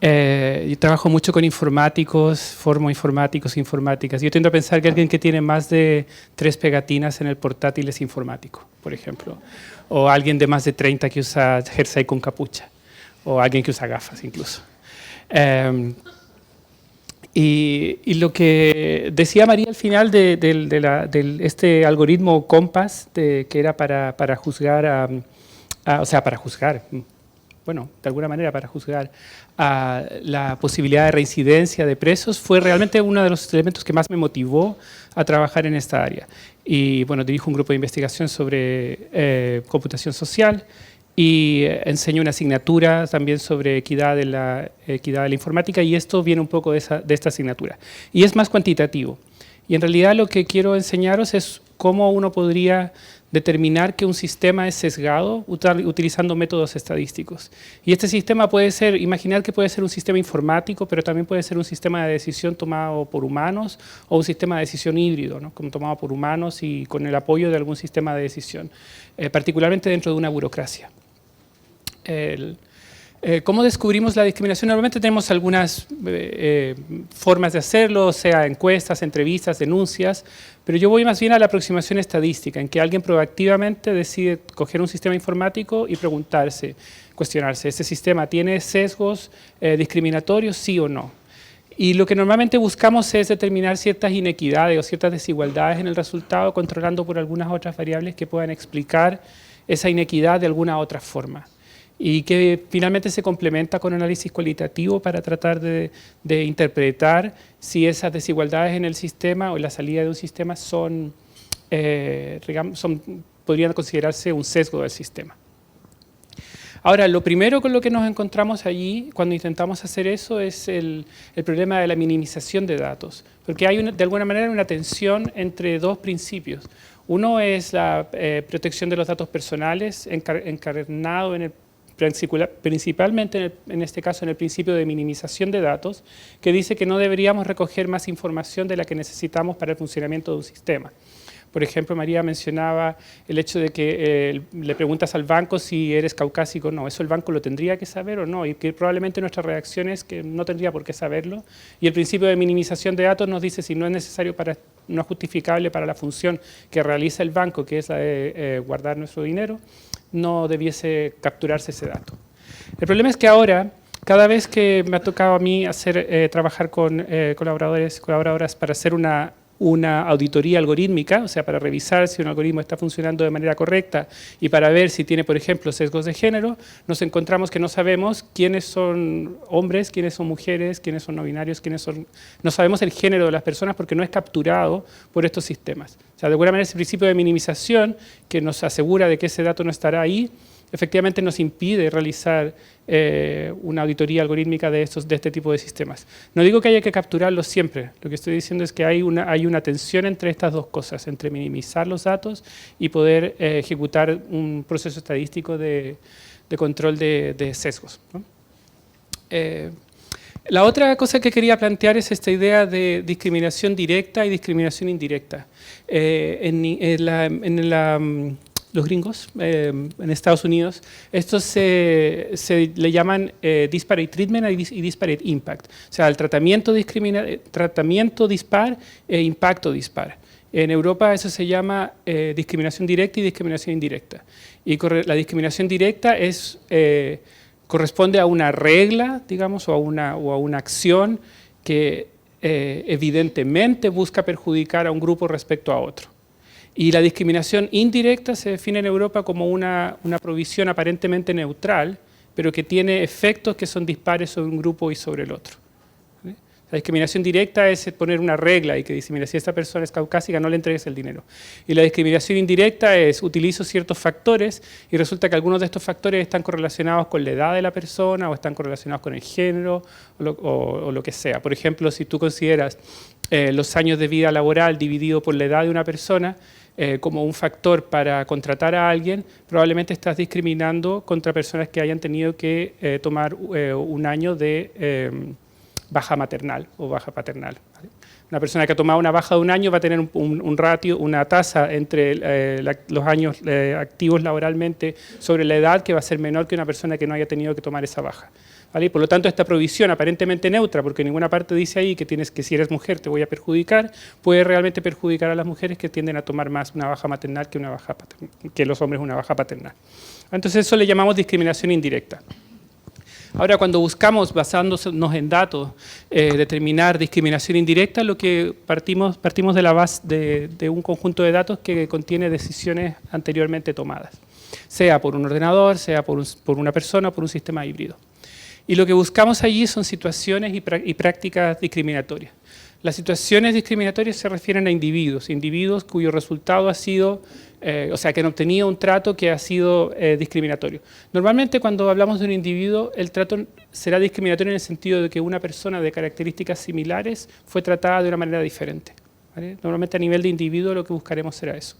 Yo trabajo mucho con informáticos, formo informáticos, informáticas. Yo tiendo a pensar que alguien que tiene más de 3 pegatinas en el portátil es informático, por ejemplo. O alguien de más de 30 que usa jersey con capucha. O alguien que usa gafas incluso. Y lo que decía María al final de este algoritmo Compass, que era para juzgar o sea, para juzgar, bueno, de alguna manera para juzgar la posibilidad de reincidencia de presos, fue realmente uno de los elementos que más me motivó a trabajar en esta área. Y bueno, dirijo un grupo de investigación sobre computación social y enseño una asignatura también sobre equidad de la informática, y esto viene un poco de esta asignatura. Y es más cuantitativo. Y en realidad lo que quiero enseñaros es cómo uno podría determinar que un sistema es sesgado utilizando métodos estadísticos. Y este sistema puede ser, imaginar que puede ser un sistema informático, pero también puede ser un sistema de decisión tomado por humanos o un sistema de decisión híbrido, ¿no? Como tomado por humanos y con el apoyo de algún sistema de decisión, particularmente dentro de una burocracia. ¿Cómo descubrimos la discriminación? Normalmente tenemos algunas formas de hacerlo, sea encuestas, entrevistas, denuncias, pero yo voy más bien a la aproximación estadística, en que alguien proactivamente decide coger un sistema informático y preguntarse, cuestionarse, ¿este sistema tiene sesgos discriminatorios, sí o no? Y lo que normalmente buscamos es determinar ciertas inequidades o ciertas desigualdades en el resultado, controlando por algunas otras variables que puedan explicar esa inequidad de alguna otra forma, y que finalmente se complementa con análisis cualitativo para tratar de interpretar si esas desigualdades en el sistema o en la salida de un sistema podrían considerarse un sesgo del sistema. Ahora, lo primero con lo que nos encontramos allí cuando intentamos hacer eso es el problema de la minimización de datos, porque hay de alguna manera una tensión entre dos principios. Uno es la protección de los datos personales encarnado principalmente en este caso en el principio de minimización de datos, que dice que no deberíamos recoger más información de la que necesitamos para el funcionamiento de un sistema. Por ejemplo, María mencionaba el hecho de que le preguntas al banco si eres caucásico o no. ¿Eso el banco lo tendría que saber o no? Y que probablemente nuestra reacción es que no tendría por qué saberlo. Y el principio de minimización de datos nos dice si no es necesario no es justificable para la función que realiza el banco, que es la de guardar nuestro dinero, no debiese capturarse ese dato. El problema es que ahora, cada vez que me ha tocado a mí trabajar con colaboradoras para hacer una auditoría algorítmica, o sea, para revisar si un algoritmo está funcionando de manera correcta y para ver si tiene, por ejemplo, sesgos de género, nos encontramos que no sabemos quiénes son hombres, quiénes son mujeres, quiénes son no binarios, no sabemos el género de las personas porque no es capturado por estos sistemas. O sea, de alguna manera ese principio de minimización que nos asegura de que ese dato no estará ahí, efectivamente nos impide realizar una auditoría algorítmica de este tipo de sistemas. No digo que haya que capturarlos siempre, lo que estoy diciendo es que hay una tensión entre estas dos cosas, entre minimizar los datos y poder ejecutar un proceso estadístico de control de sesgos, ¿no? La otra cosa que quería plantear es esta idea de discriminación directa y discriminación indirecta. Los gringos, en Estados Unidos, estos se le llaman disparate treatment y disparate impact. O sea, el tratamiento dispar e impacto dispar. En Europa eso se llama discriminación directa y discriminación indirecta. Y la discriminación directa corresponde a una regla, digamos, o a una acción que evidentemente busca perjudicar a un grupo respecto a otro. Y la discriminación indirecta se define en Europa como una provisión aparentemente neutral, pero que tiene efectos que son dispares sobre un grupo y sobre el otro. La discriminación directa es poner una regla y que dice, mira, si esta persona es caucásica, no le entregues el dinero. Y la discriminación indirecta es, utilizo ciertos factores y resulta que algunos de estos factores están correlacionados con la edad de la persona o están correlacionados con el género o lo que sea. Por ejemplo, si tú consideras los años de vida laboral dividido por la edad de una persona, como un factor para contratar a alguien, probablemente estás discriminando contra personas que hayan tenido que tomar un año de baja maternal o baja paternal, ¿vale? Una persona que ha tomado una baja de un año va a tener un ratio, una tasa entre los años activos laboralmente sobre la edad que va a ser menor que una persona que no haya tenido que tomar esa baja, ¿vale? Y por lo tanto, esta provisión aparentemente neutra, porque en ninguna parte dice ahí que si eres mujer te voy a perjudicar, puede realmente perjudicar a las mujeres que tienden a tomar más una baja maternal que los hombres una baja paternal. Entonces eso le llamamos discriminación indirecta. Ahora, cuando buscamos, basándonos en datos, determinar discriminación indirecta, lo que partimos de la base de un conjunto de datos que contiene decisiones anteriormente tomadas, sea por un ordenador, sea por una persona o por un sistema híbrido. Y lo que buscamos allí son situaciones y prácticas discriminatorias. Las situaciones discriminatorias se refieren a individuos cuyo resultado ha sido, que han obtenido un trato que ha sido discriminatorio. Normalmente cuando hablamos de un individuo, el trato será discriminatorio en el sentido de que una persona de características similares fue tratada de una manera diferente, ¿vale? Normalmente a nivel de individuo lo que buscaremos será eso.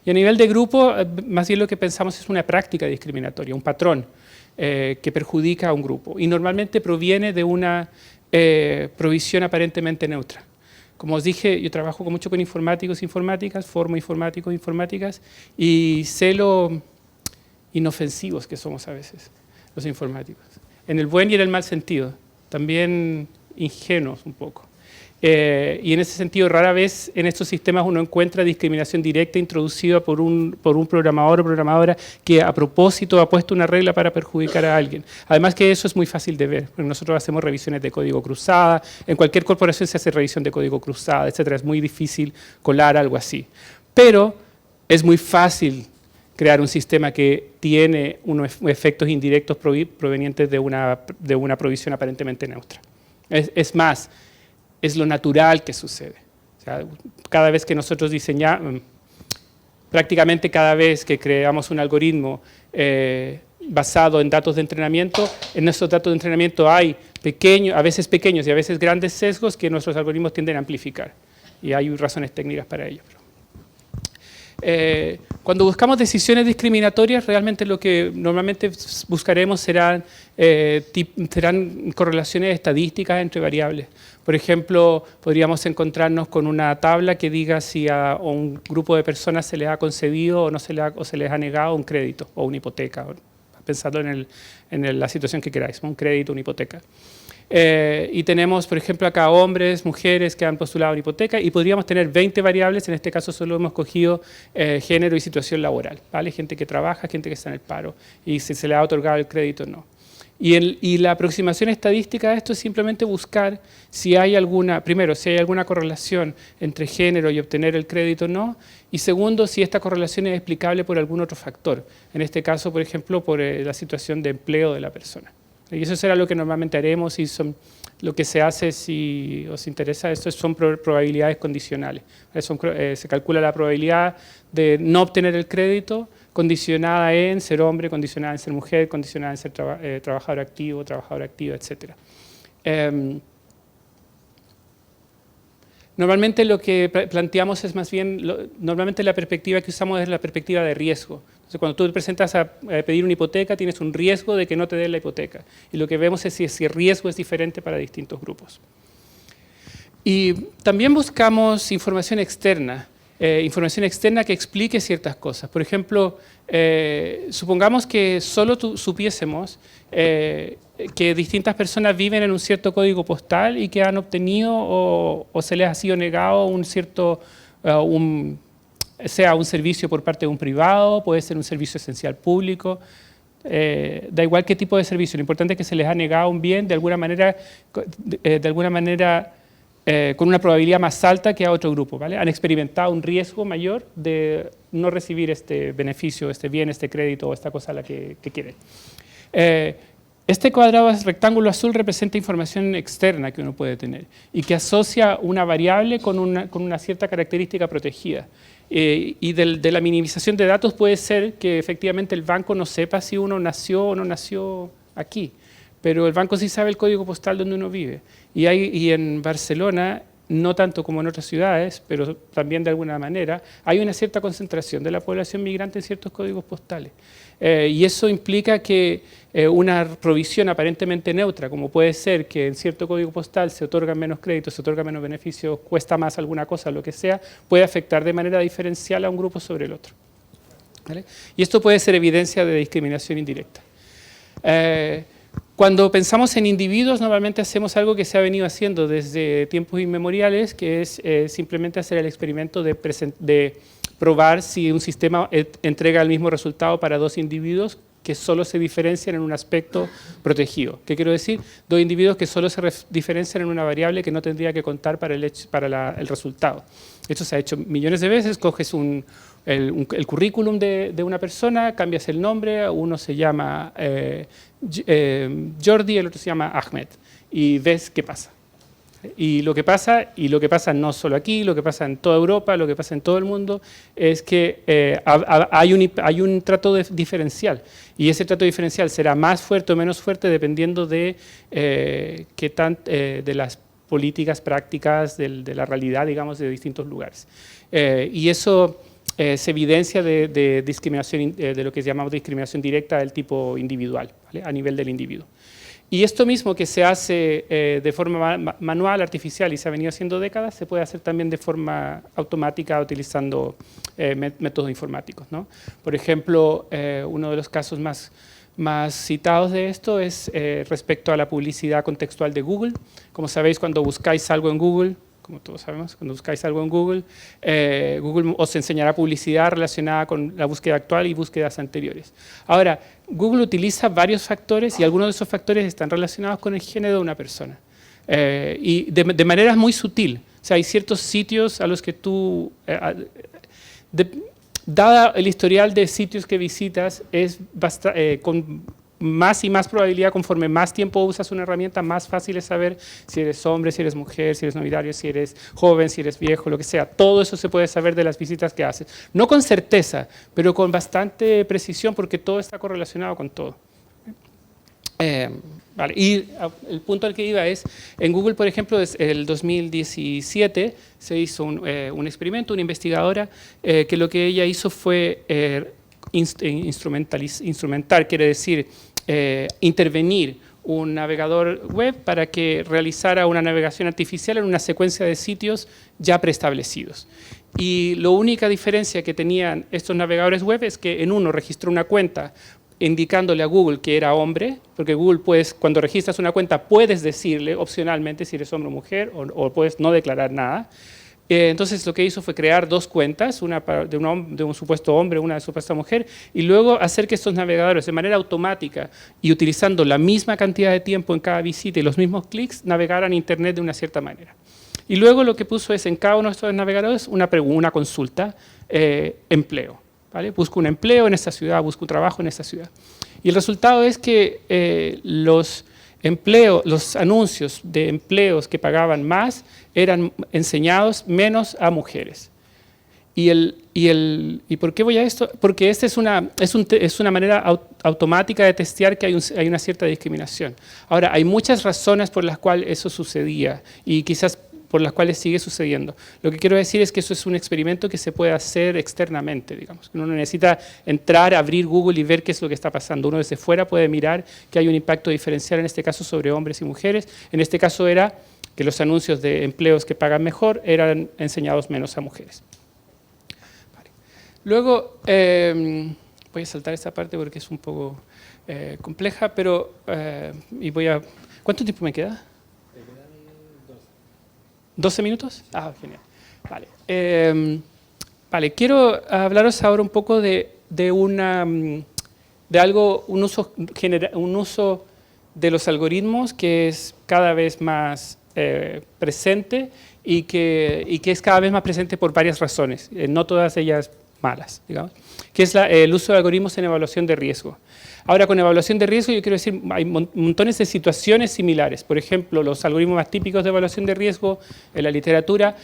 Y a nivel de grupo, más bien lo que pensamos es una práctica discriminatoria, un patrón que perjudica a un grupo. Y normalmente proviene de una provisión aparentemente neutra. Como os dije, yo trabajo mucho con informáticos e informáticas, formo informáticos e informáticas, y sé lo inofensivos que somos a veces los informáticos, en el buen y en el mal sentido, también ingenuos un poco. Y en ese sentido, rara vez en estos sistemas uno encuentra discriminación directa introducida por un programador o programadora que a propósito ha puesto una regla para perjudicar a alguien. Además que eso es muy fácil de ver, porque nosotros hacemos revisiones de código cruzada, en cualquier corporación se hace revisión de código cruzada, etcétera. Es muy difícil colar algo así. Pero es muy fácil crear un sistema que tiene unos efectos indirectos provenientes de una provisión aparentemente neutra. Es más, es lo natural que sucede. O sea, cada vez que nosotros diseñamos, prácticamente cada vez que creamos un algoritmo basado en datos de entrenamiento, en esos datos de entrenamiento hay a veces pequeños y a veces grandes sesgos que nuestros algoritmos tienden a amplificar. Y hay razones técnicas para ello. Cuando buscamos decisiones discriminatorias, realmente lo que normalmente buscaremos serán correlaciones estadísticas entre variables. Por ejemplo, podríamos encontrarnos con una tabla que diga si a un grupo de personas se les ha concedido o se les ha negado un crédito o una hipoteca, pensando en la situación que queráis, un crédito, una hipoteca. Y tenemos, por ejemplo, acá hombres, mujeres que han postulado una hipoteca y podríamos tener 20 variables, en este caso solo hemos cogido género y situación laboral, ¿vale? Gente que trabaja, gente que está en el paro y si se le ha otorgado el crédito o no. Y la aproximación estadística a esto es simplemente buscar si hay alguna correlación entre género y obtener el crédito o no, y segundo, si esta correlación es explicable por algún otro factor, en este caso, por ejemplo, por la situación de empleo de la persona. Y eso será lo que normalmente haremos y lo que se hace, si os interesa esto, son probabilidades condicionales. Se calcula la probabilidad de no obtener el crédito condicionada en ser hombre, condicionada en ser mujer, condicionada en ser trabajador activo, trabajadora activa, etc. Normalmente lo que planteamos es más bien, normalmente la perspectiva que usamos es la perspectiva de riesgo. Entonces, cuando tú te presentas a pedir una hipoteca, tienes un riesgo de que no te den la hipoteca. Y lo que vemos es si ese riesgo es diferente para distintos grupos. Y también buscamos información externa que explique ciertas cosas. Por ejemplo, supongamos que solo supiésemos que distintas personas viven en un cierto código postal y que han obtenido o se les ha sido negado sea un servicio por parte de un privado, puede ser un servicio esencial público, da igual qué tipo de servicio, lo importante es que se les ha negado un bien de alguna manera con una probabilidad más alta que a otro grupo, ¿vale? Han experimentado un riesgo mayor de no recibir este beneficio, este bien, este crédito o esta cosa a la que quieren. Este cuadrado rectángulo azul representa información externa que uno puede tener y que asocia una variable con una cierta característica protegida. Y de la minimización de datos puede ser que efectivamente el banco no sepa si uno nació o no nació aquí, pero el banco sí sabe el código postal donde uno vive. Y en Barcelona no tanto como en otras ciudades, pero también de alguna manera, hay una cierta concentración de la población migrante en ciertos códigos postales. Y eso implica que una provisión aparentemente neutra, como puede ser que en cierto código postal se otorgan menos créditos, se otorgan menos beneficios, cuesta más alguna cosa, lo que sea, puede afectar de manera diferencial a un grupo sobre el otro. ¿Vale? Y esto puede ser evidencia de discriminación indirecta. Cuando pensamos en individuos, normalmente hacemos algo que se ha venido haciendo desde tiempos inmemoriales, que es simplemente hacer el experimento de probar si un sistema entrega el mismo resultado para dos individuos que solo se diferencian en un aspecto protegido. ¿Qué quiero decir? Dos individuos que solo se diferencian en una variable que no tendría que contar para el resultado. Esto se ha hecho millones de veces, coges el currículum de una persona, cambias el nombre, uno se llama Jordi, el otro se llama Ahmed, y ves qué pasa. Y lo que pasa no solo aquí, lo que pasa en toda Europa, lo que pasa en todo el mundo, es que hay un trato diferencial. Y ese trato diferencial será más fuerte o menos fuerte dependiendo de, de las políticas, prácticas, de la realidad, digamos, de distintos lugares. Y eso se evidencia de discriminación, de lo que llamamos discriminación directa del tipo individual, ¿vale? A nivel del individuo. Y esto mismo que se hace de forma manual, artificial y se ha venido haciendo décadas, se puede hacer también de forma automática utilizando métodos informáticos, ¿no? Por ejemplo, uno de los casos más citados de esto es respecto a la publicidad contextual de Google. Como sabéis, cuando buscáis algo en Google, como todos sabemos, cuando buscáis algo en Google, Google os enseñará publicidad relacionada con la búsqueda actual y búsquedas anteriores. Ahora, Google utiliza varios factores y algunos de esos factores están relacionados con el género de una persona. Y de manera muy sutil. O sea, hay ciertos sitios a los que tú... dada el historial de sitios que visitas, es con más y más probabilidad, conforme más tiempo usas una herramienta, más fácil es saber si eres hombre, si eres mujer, si eres no binario, si eres joven, si eres viejo, lo que sea. Todo eso se puede saber de las visitas que haces. No con certeza, pero con bastante precisión, porque todo está correlacionado con todo. Vale. Y el punto al que iba es, en Google, por ejemplo, desde el 2017 se hizo un experimento, una investigadora, que lo que ella hizo fue instrumentar, quiere decir intervenir un navegador web para que realizara una navegación artificial en una secuencia de sitios ya preestablecidos. Y la única diferencia que tenían estos navegadores web es que en uno registró una cuenta indicándole a Google que era hombre, porque Google, cuando registras una cuenta, puedes decirle opcionalmente si eres hombre o mujer, o puedes no declarar nada. Entonces lo que hizo fue crear dos cuentas, una de un supuesto hombre, una de supuesta mujer, y luego hacer que estos navegadores de manera automática y utilizando la misma cantidad de tiempo en cada visita y los mismos clics, navegaran Internet de una cierta manera. Y luego lo que puso es en cada uno de estos navegadores una consulta, empleo. ¿Vale? Busco un empleo en esta ciudad, busco un trabajo en esta ciudad. Y el resultado es que los anuncios de empleos que pagaban más eran enseñados menos a mujeres. ¿Y por qué voy a esto? Porque esta es una manera automática de testear que hay una cierta discriminación. Ahora, hay muchas razones por las cuales eso sucedía y quizás por las cuales sigue sucediendo. Lo que quiero decir es que eso es un experimento que se puede hacer externamente, digamos. Uno no necesita entrar, abrir Google y ver qué es lo que está pasando. Uno desde fuera puede mirar que hay un impacto diferencial, en este caso sobre hombres y mujeres. En este caso era que los anuncios de empleos que pagan mejor eran enseñados menos a mujeres. Vale. Luego, voy a saltar esta parte porque es un poco compleja, pero ¿cuánto tiempo me queda? 12 minutos. Ah, genial. Vale. Vale, quiero hablaros ahora un poco de un uso de los algoritmos que es cada vez más presente y que es cada vez más presente por varias razones, no todas ellas malas, digamos, que es el uso de algoritmos en evaluación de riesgo. Ahora, con evaluación de riesgo, yo quiero decir, hay montones de situaciones similares. Por ejemplo, los algoritmos más típicos de evaluación de riesgo en la literatura,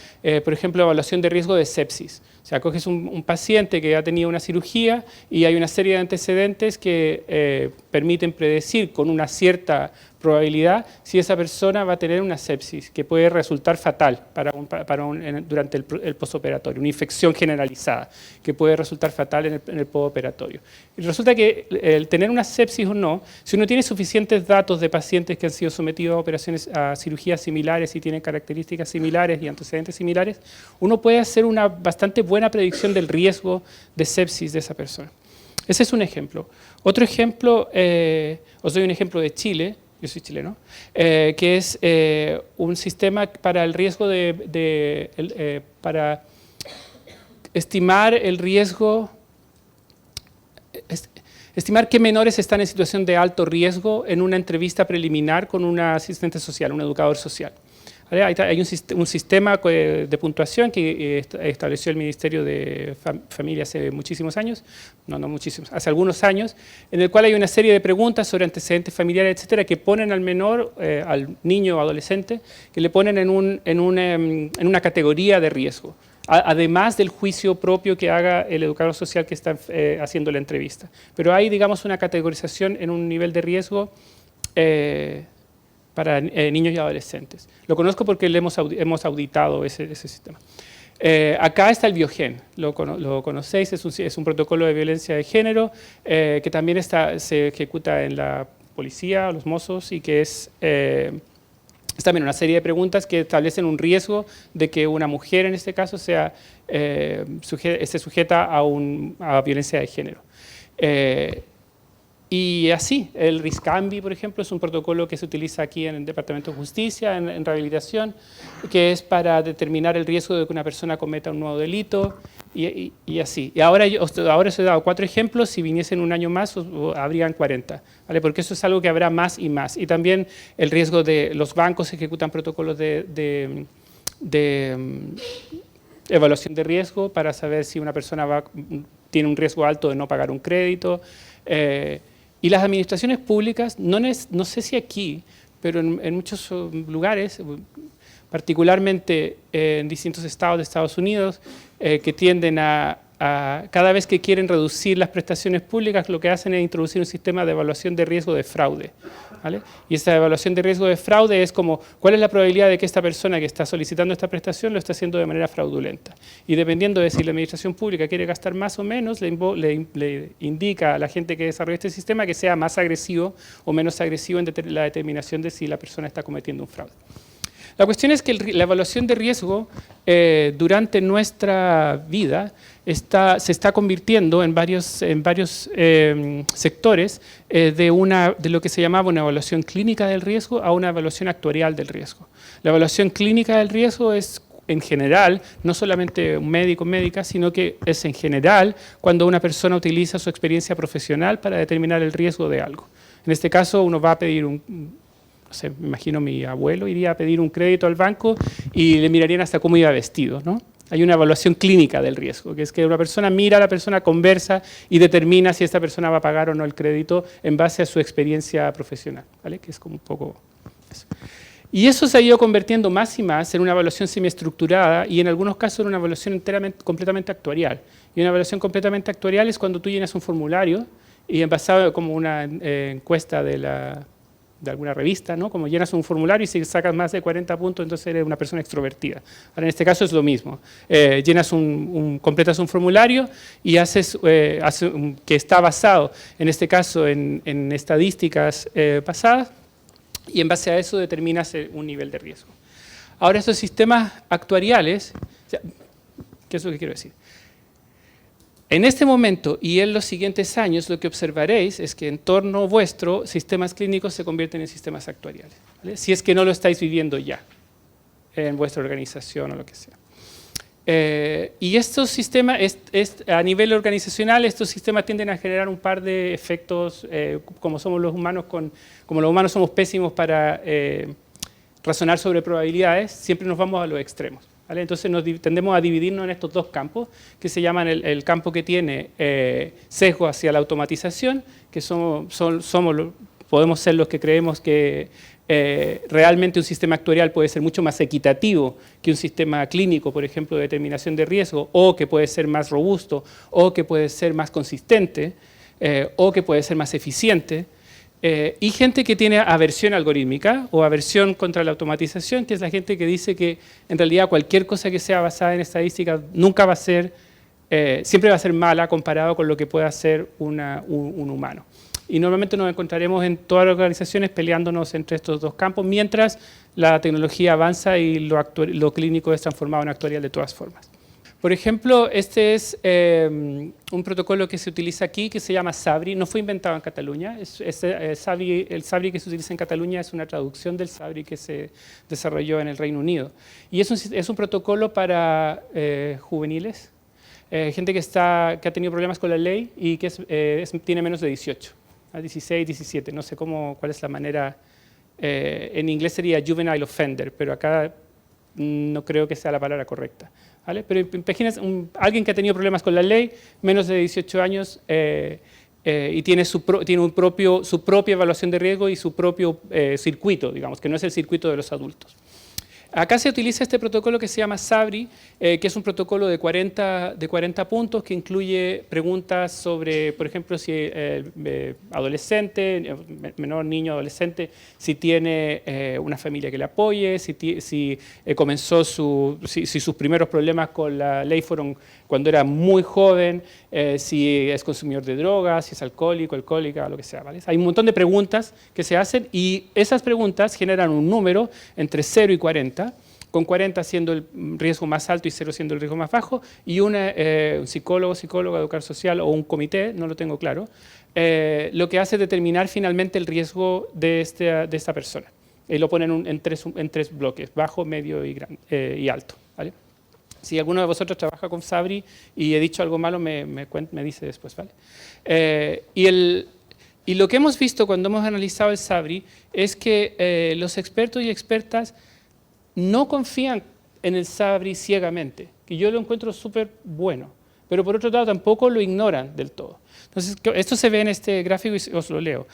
por ejemplo, evaluación de riesgo de sepsis. O sea, coges un paciente que ha tenido una cirugía y hay una serie de antecedentes que permiten predecir con una cierta probabilidad si esa persona va a tener una sepsis, que puede resultar fatal durante el postoperatorio, una infección generalizada, que puede resultar fatal en el postoperatorio. Y resulta que el tener una sepsis o no, si uno tiene suficientes datos de pacientes que han sido sometidos a operaciones, a cirugías similares y tienen características similares y antecedentes similares, uno puede hacer una bastante buena predicción del riesgo de sepsis de esa persona. Ese es un ejemplo. Otro ejemplo, os doy un ejemplo de Chile. Yo soy chileno, que es un sistema para el riesgo para estimar el riesgo, estimar qué menores están en situación de alto riesgo en una entrevista preliminar con un asistente social, un educador social. ¿Vale? Hay un sistema de puntuación que estableció el Ministerio de Familia hace muchísimos años, no muchísimos, hace algunos años, en el cual hay una serie de preguntas sobre antecedentes familiares, etcétera, que ponen al menor, al niño o adolescente, que le ponen en una categoría de riesgo, además del juicio propio que haga el educador social que está haciendo la entrevista. Pero hay, digamos, una categorización en un nivel de riesgo para niños y adolescentes. Lo conozco porque hemos auditado ese sistema. Acá está el Biogen, lo conocéis, es un protocolo de violencia de género que también se ejecuta en la policía, los mozos, y que es también una serie de preguntas que establecen un riesgo de que una mujer, en este caso, esté sujeta a violencia de género. Y así, el RISCAMBI, por ejemplo, es un protocolo que se utiliza aquí en el Departamento de Justicia, en rehabilitación, que es para determinar el riesgo de que una persona cometa un nuevo delito, y así. Y ahora os he dado 4 ejemplos, si viniesen un año más, habrían 40, ¿vale? Porque eso es algo que habrá más y más. Y también el riesgo de los bancos ejecutan protocolos de evaluación de riesgo para saber si una persona tiene un riesgo alto de no pagar un crédito. Y las administraciones públicas, no sé si aquí, pero en muchos lugares, particularmente en distintos estados de Estados Unidos, que tienden cada vez que quieren reducir las prestaciones públicas, lo que hacen es introducir un sistema de evaluación de riesgo de fraude, ¿vale? Y esta evaluación de riesgo de fraude es como, ¿cuál es la probabilidad de que esta persona que está solicitando esta prestación lo esté haciendo de manera fraudulenta? Y dependiendo de si la administración pública quiere gastar más o menos, le indica a la gente que desarrolla este sistema que sea más agresivo o menos agresivo en la determinación de si la persona está cometiendo un fraude. La cuestión es que la evaluación de riesgo durante nuestra vida se está convirtiendo en varios sectores de lo que se llamaba una evaluación clínica del riesgo a una evaluación actuarial del riesgo. La evaluación clínica del riesgo es en general, no solamente un médico o médica, sino que es en general cuando una persona utiliza su experiencia profesional para determinar el riesgo de algo. En este caso uno va a pedir no sé, me imagino mi abuelo iría a pedir un crédito al banco y le mirarían hasta cómo iba vestido, ¿no? Hay una evaluación clínica del riesgo, que es que una persona mira a la persona, conversa y determina si esta persona va a pagar o no el crédito en base a su experiencia profesional, ¿vale? Que es como un poco eso. Y eso se ha ido convirtiendo más y más en una evaluación semiestructurada y en algunos casos en una evaluación completamente actuarial. Y una evaluación completamente actuarial es cuando tú llenas un formulario y basado como una encuesta de alguna revista, ¿no? Como llenas un formulario y si sacas más de 40 puntos, entonces eres una persona extrovertida. Ahora, en este caso es lo mismo. Completas un formulario y que está basado, en este caso, en estadísticas pasadas, y en base a eso determinas un nivel de riesgo. Ahora, estos sistemas actuariales, ¿qué es lo que quiero decir? En este momento y en los siguientes años lo que observaréis es que en torno vuestro sistemas clínicos se convierten en sistemas actuariales, ¿vale? Si es que no lo estáis viviendo ya en vuestra organización o lo que sea. Y estos sistemas, a nivel organizacional, estos sistemas tienden a generar un par de efectos, como los humanos somos pésimos para razonar sobre probabilidades, siempre nos vamos a los extremos. ¿vale? Entonces tendemos a dividirnos en estos dos campos, que se llaman el campo que tiene sesgo hacia la automatización, que podemos ser los que creemos que realmente un sistema actuarial puede ser mucho más equitativo que un sistema clínico, por ejemplo, de determinación de riesgo, o que puede ser más robusto, o que puede ser más consistente, o que puede ser más eficiente. Y gente que tiene aversión algorítmica o aversión contra la automatización, que es la gente que dice que en realidad cualquier cosa que sea basada en estadísticas nunca va a ser, siempre va a ser mala comparado con lo que pueda hacer un humano. Y normalmente nos encontraremos en todas las organizaciones peleándonos entre estos dos campos, mientras la tecnología avanza y lo clínico es transformado en actuarial de todas formas. Por ejemplo, este es un protocolo que se utiliza aquí, que se llama SABRI. No fue inventado en Cataluña. El SABRI que se utiliza en Cataluña es una traducción del SABRI que se desarrolló en el Reino Unido. Y es un protocolo para juveniles, gente que ha tenido problemas con la ley y que tiene menos de 18. 16, 17, no sé cuál es la manera, en inglés sería juvenile offender, pero acá no creo que sea la palabra correcta, ¿vale? Pero imagínense alguien que ha tenido problemas con la ley, menos de 18 años, y tiene su propia evaluación de riesgo y su propio circuito, digamos, que no es el circuito de los adultos. Acá se utiliza este protocolo que se llama SABRI, que es un protocolo de 40 puntos que incluye preguntas sobre, por ejemplo, si adolescente, menor, niño, adolescente, si tiene una familia que le apoye, si sus primeros problemas con la ley fueron cuando era muy joven, si es consumidor de drogas, si es alcohólico, alcohólica, lo que sea, ¿vale? Hay un montón de preguntas que se hacen y esas preguntas generan un número entre 0 y 40, con 40 siendo el riesgo más alto y 0 siendo el riesgo más bajo, y un psicólogo, psicóloga, educador social o un comité, no lo tengo claro, lo que hace es determinar finalmente el riesgo de esta persona. Lo ponen en tres bloques, bajo, medio y alto, ¿vale? Si alguno de vosotros trabaja con SABRI y he dicho algo malo, me dice después, ¿vale? Y lo que hemos visto cuando hemos analizado el SABRI es que los expertos y expertas no confían en el SABRI ciegamente, que yo lo encuentro súper bueno, pero por otro lado tampoco lo ignoran del todo. Entonces, esto se ve en este gráfico y os lo leo.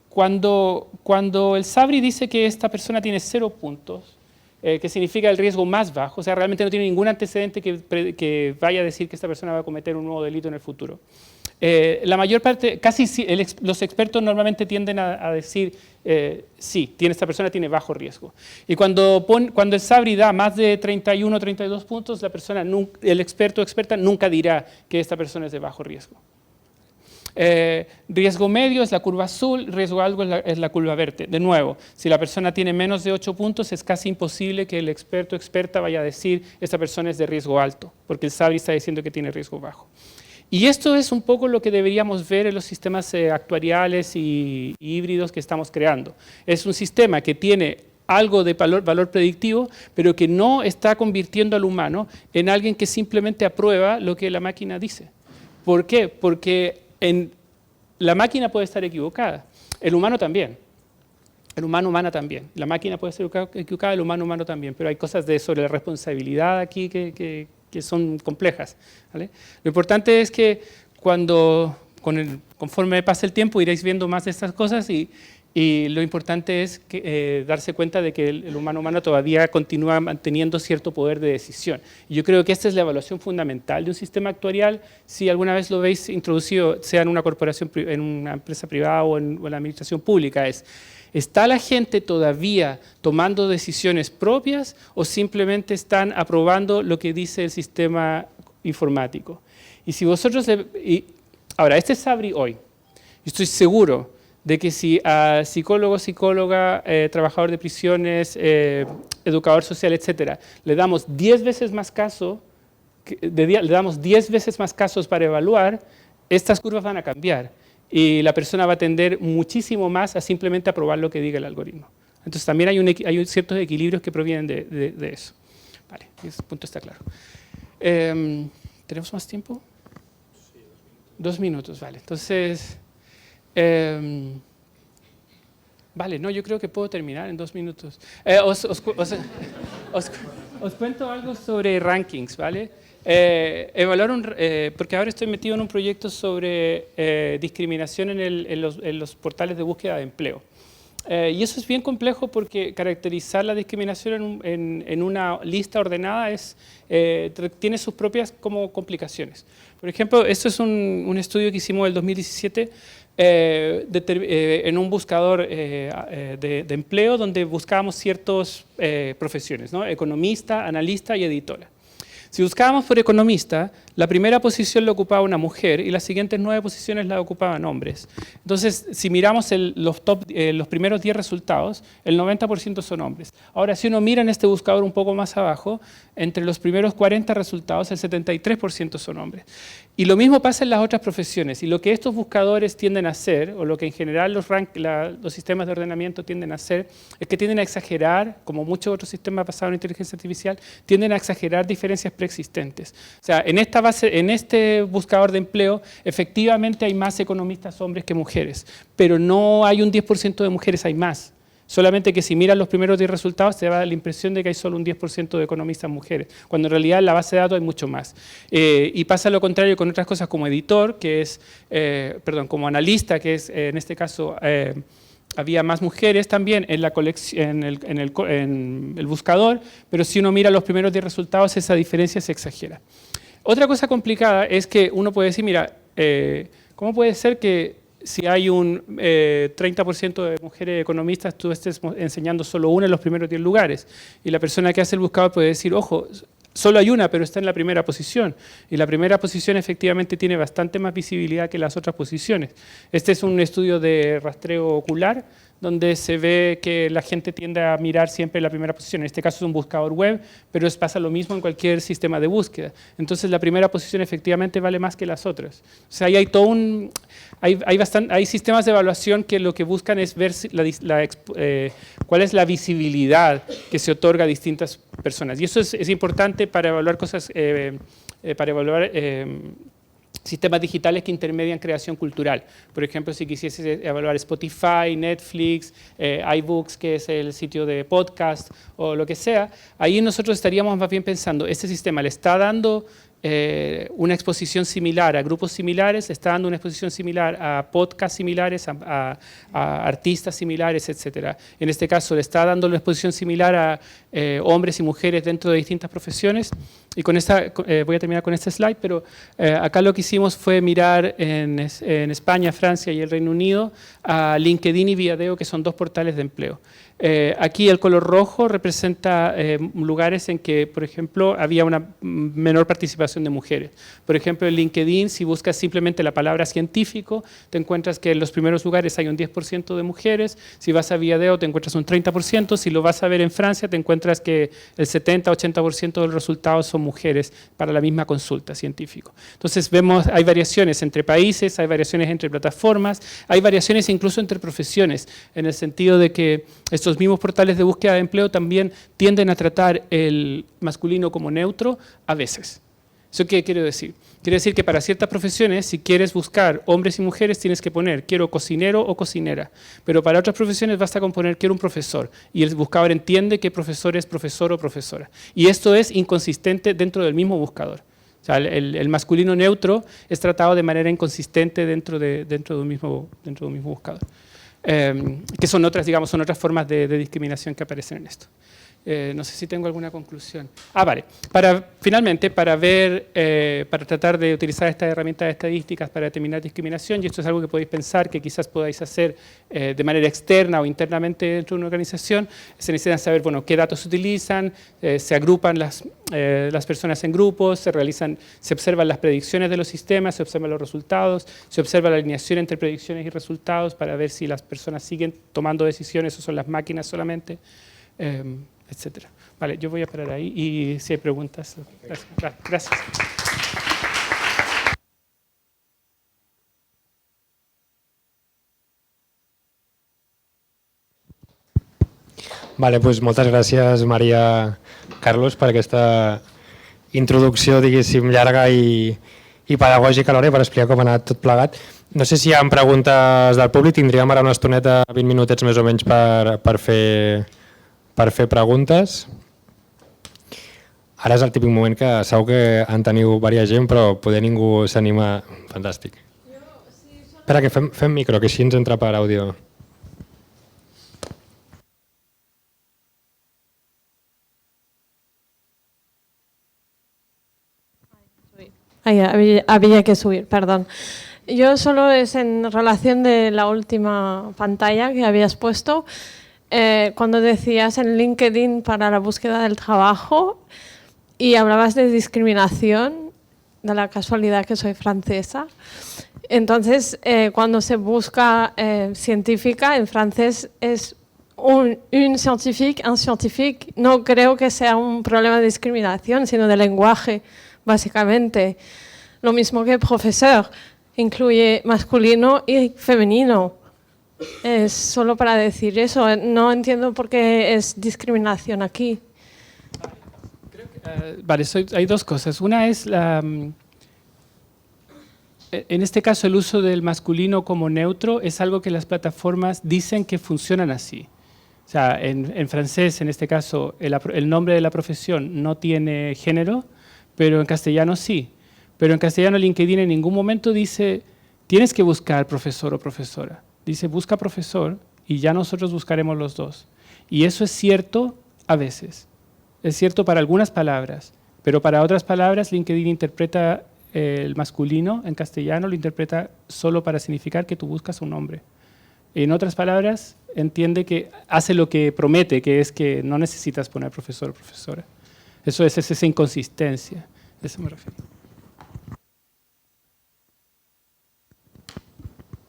Cuando el SABRI dice que esta persona tiene 0 puntos, que significa el riesgo más bajo, o sea, realmente no tiene ningún antecedente que vaya a decir que esta persona va a cometer un nuevo delito en el futuro. La mayor parte, los expertos normalmente tienden a decir, sí, esta persona tiene bajo riesgo. Y cuando el SABRI da más de 31 o 32 puntos, el experto o experta nunca dirá que esta persona es de bajo riesgo. Riesgo medio es la curva azul, riesgo alto es la curva verde. De nuevo, si la persona tiene menos de 8 puntos, es casi imposible que el experto o experta vaya a decir esta persona es de riesgo alto, porque el SABRI está diciendo que tiene riesgo bajo. Y esto es un poco lo que deberíamos ver en los sistemas actuariales y híbridos que estamos creando. Es un sistema que tiene algo de valor predictivo, pero que no está convirtiendo al humano en alguien que simplemente aprueba lo que la máquina dice. ¿Por qué? Porque la máquina puede estar equivocada, el humano también. El humana también. La máquina puede ser equivocada, el humano también. Pero hay cosas sobre la responsabilidad aquí que son complejas, ¿vale? Lo importante es que conforme pase el tiempo iréis viendo más de estas cosas y lo importante es darse cuenta de que el humano todavía continúa manteniendo cierto poder de decisión. Y yo creo que esta es la evaluación fundamental de un sistema actuarial. Si alguna vez lo veis introducido, sea en una corporación, en una empresa privada o en la administración pública, ¿está la gente todavía tomando decisiones propias o simplemente están aprobando lo que dice el sistema informático? Y si vosotros... ahora, este es SABRI hoy. Estoy seguro de que si a psicólogo, psicóloga, trabajador de prisiones, educador social, etcétera, le damos 10 veces más casos para evaluar, estas curvas van a cambiar. Y la persona va a tender muchísimo más a simplemente aprobar lo que diga el algoritmo. Entonces también hay ciertos equilibrios que provienen de eso. Vale, ese punto está claro. ¿Tenemos más tiempo? Sí, 2 minutos, vale. Entonces, vale, no, yo creo que puedo terminar en 2 minutos. os cuento algo sobre rankings, ¿vale? Porque ahora estoy metido en un proyecto sobre discriminación en los portales de búsqueda de empleo. Y eso es bien complejo porque caracterizar la discriminación en una lista ordenada tiene sus propias como complicaciones. Por ejemplo, esto es un estudio que hicimos en el 2017 en un buscador de empleo donde buscábamos ciertas profesiones, ¿no? Economista, analista y editora. Si buscábamos por economista, la primera posición la ocupaba una mujer y las siguientes 9 posiciones la ocupaban hombres. Entonces, si miramos los primeros 10 resultados, el 90% son hombres. Ahora, si uno mira en este buscador un poco más abajo, entre los primeros 40 resultados, el 73% son hombres. Y lo mismo pasa en las otras profesiones. Y lo que estos buscadores tienden a hacer, o lo que en general los sistemas de ordenamiento tienden a hacer, es que tienden a exagerar, como muchos otros sistemas basados en inteligencia artificial, tienden a exagerar diferencias preexistentes. O sea, en este buscador de empleo, efectivamente hay más economistas hombres que mujeres, pero no hay un 10% de mujeres, hay más. Solamente que si miras los primeros 10 resultados te da la impresión de que hay solo un 10% de economistas mujeres, cuando en realidad en la base de datos hay mucho más. Y pasa lo contrario con otras cosas como editor, como analista, que es en este caso había más mujeres también en el buscador, pero si uno mira los primeros 10 resultados esa diferencia se exagera. Otra cosa complicada es que uno puede decir, mira, ¿cómo puede ser que si hay un 30% de mujeres economistas, tú estés enseñando solo una en los primeros 10 lugares? Y la persona que hace el buscador puede decir, ojo, solo hay una, pero está en la primera posición. Y la primera posición efectivamente tiene bastante más visibilidad que las otras posiciones. Este es un estudio de rastreo ocular, donde se ve que la gente tiende a mirar siempre la primera posición. En este caso es un buscador web, pero pasa lo mismo en cualquier sistema de búsqueda. Entonces la primera posición efectivamente vale más que las otras. O sea, ahí hay todo hay sistemas de evaluación que lo que buscan es ver cuál es la visibilidad que se otorga a distintas personas. Y eso es importante para evaluar cosas, sistemas digitales que intermedian creación cultural. Por ejemplo, si quisiese evaluar Spotify, Netflix, iBooks, que es el sitio de podcast o lo que sea, ahí nosotros estaríamos más bien pensando, este sistema le está dando una exposición similar a grupos similares, está dando una exposición similar a podcasts similares, a artistas similares, etc. En este caso, le está dando una exposición similar a hombres y mujeres dentro de distintas profesiones. Y con esta, voy a terminar con este slide, pero acá lo que hicimos fue mirar en España, Francia y el Reino Unido a LinkedIn y Viadeo, que son 2 portales de empleo. Aquí el color rojo representa lugares en que, por ejemplo, había una menor participación de mujeres. Por ejemplo, en LinkedIn, si buscas simplemente la palabra científico, te encuentras que en los primeros lugares hay un 10% de mujeres. Si vas a Viadeo, te encuentras un 30%. Si lo vas a ver en Francia, te encuentras que el 70-80% de los resultados son mujeres para la misma consulta científico. Entonces, vemos, hay variaciones entre países, hay variaciones entre plataformas, hay variaciones incluso entre profesiones, en el sentido de que estos mismos portales de búsqueda de empleo también tienden a tratar el masculino como neutro a veces. ¿Eso qué quiere decir? Quiere decir que para ciertas profesiones, si quieres buscar hombres y mujeres, tienes que poner quiero cocinero o cocinera. Pero para otras profesiones basta con poner quiero un profesor. Y el buscador entiende que profesor es profesor o profesora. Y esto es inconsistente dentro del mismo buscador. O sea, el masculino neutro es tratado de manera inconsistente dentro de un mismo buscador. Que son otras, digamos, son otras formas de discriminación que aparecen en esto. No sé si tengo alguna conclusión. Vale. Finalmente, para tratar de utilizar estas herramientas estadísticas para determinar discriminación, y esto es algo que podéis pensar que quizás podáis hacer de manera externa o internamente dentro de una organización, se necesitan saber, bueno, qué datos se utilizan, se agrupan las personas en grupos, se observan las predicciones de los sistemas, se observan los resultados, se observa la alineación entre predicciones y resultados para ver si las personas siguen tomando decisiones o son las máquinas solamente, etcétera. Vale, yo voy a parar ahí y si hay preguntas. Gracias. Vale, doncs moltes gràcies, Maria Carlos, per aquesta introducció, diguéssim, llarga i pedagògica alhora, per explicar com ha anat tot plegat. No sé si hi ha preguntes del públic, tindríem ara una estoneta, 20 minutets més o menys per fer preguntes. Ara és el típic moment que segur que en teniu diversa gent, però poder ningú s'anima. Fantàstic. Espera, que fem micro, que així ens entra per àudio. Había que subir, perdón. Yo solo es en relación de la última pantalla que habías puesto, cuando decías en LinkedIn para la búsqueda del trabajo y hablabas de discriminación, de la casualidad que soy francesa. Entonces, cuando se busca científica, en francés es un scientifique, un scientifique. No creo que sea un problema de discriminación, sino de lenguaje, básicamente. Lo mismo que profesor, incluye masculino y femenino. Es solo para decir eso, no entiendo por qué es discriminación aquí. Vale, hay dos cosas. Una es, en este caso, el uso del masculino como neutro es algo que las plataformas dicen que funcionan así. O sea, en francés, en este caso, el nombre de la profesión no tiene género, pero en castellano sí. Pero en castellano LinkedIn en ningún momento dice, tienes que buscar profesor o profesora. Dice, busca profesor y ya nosotros buscaremos los dos. Y eso es cierto a veces. Es cierto para algunas palabras, pero para otras palabras LinkedIn interpreta el masculino en castellano, lo interpreta solo para significar que tú buscas un hombre. En otras palabras, entiende que hace lo que promete, que es que no necesitas poner profesor o profesora. Eso es esa inconsistencia. A eso me refiero.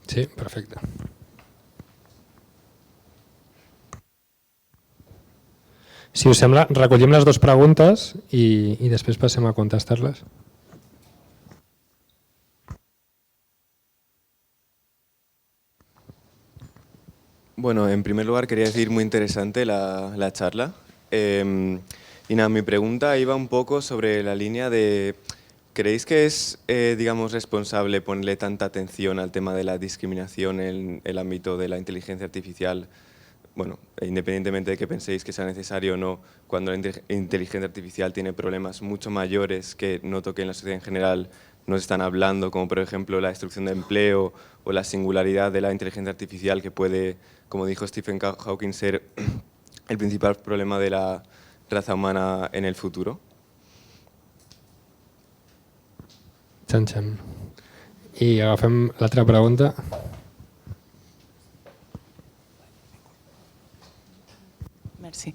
Sí, perfecte. Si us sembla, recollim les dues preguntes i després passem a contestar-les. Bueno, en primer lugar quería decir muy interesante la charla. Y nada, mi pregunta iba un poco sobre la línea de, ¿creéis que es, digamos, responsable ponerle tanta atención al tema de la discriminación en el ámbito de la inteligencia artificial? Bueno, independientemente de que penséis que sea necesario o no, cuando la inteligencia artificial tiene problemas mucho mayores que noto que en la sociedad en general nos están hablando, como por ejemplo la destrucción de empleo o la singularidad de la inteligencia artificial que puede, como dijo Stephen Hawking, ser el principal problema de la raza humana en el futuro. Xan. I agafem l'altra pregunta. Merci.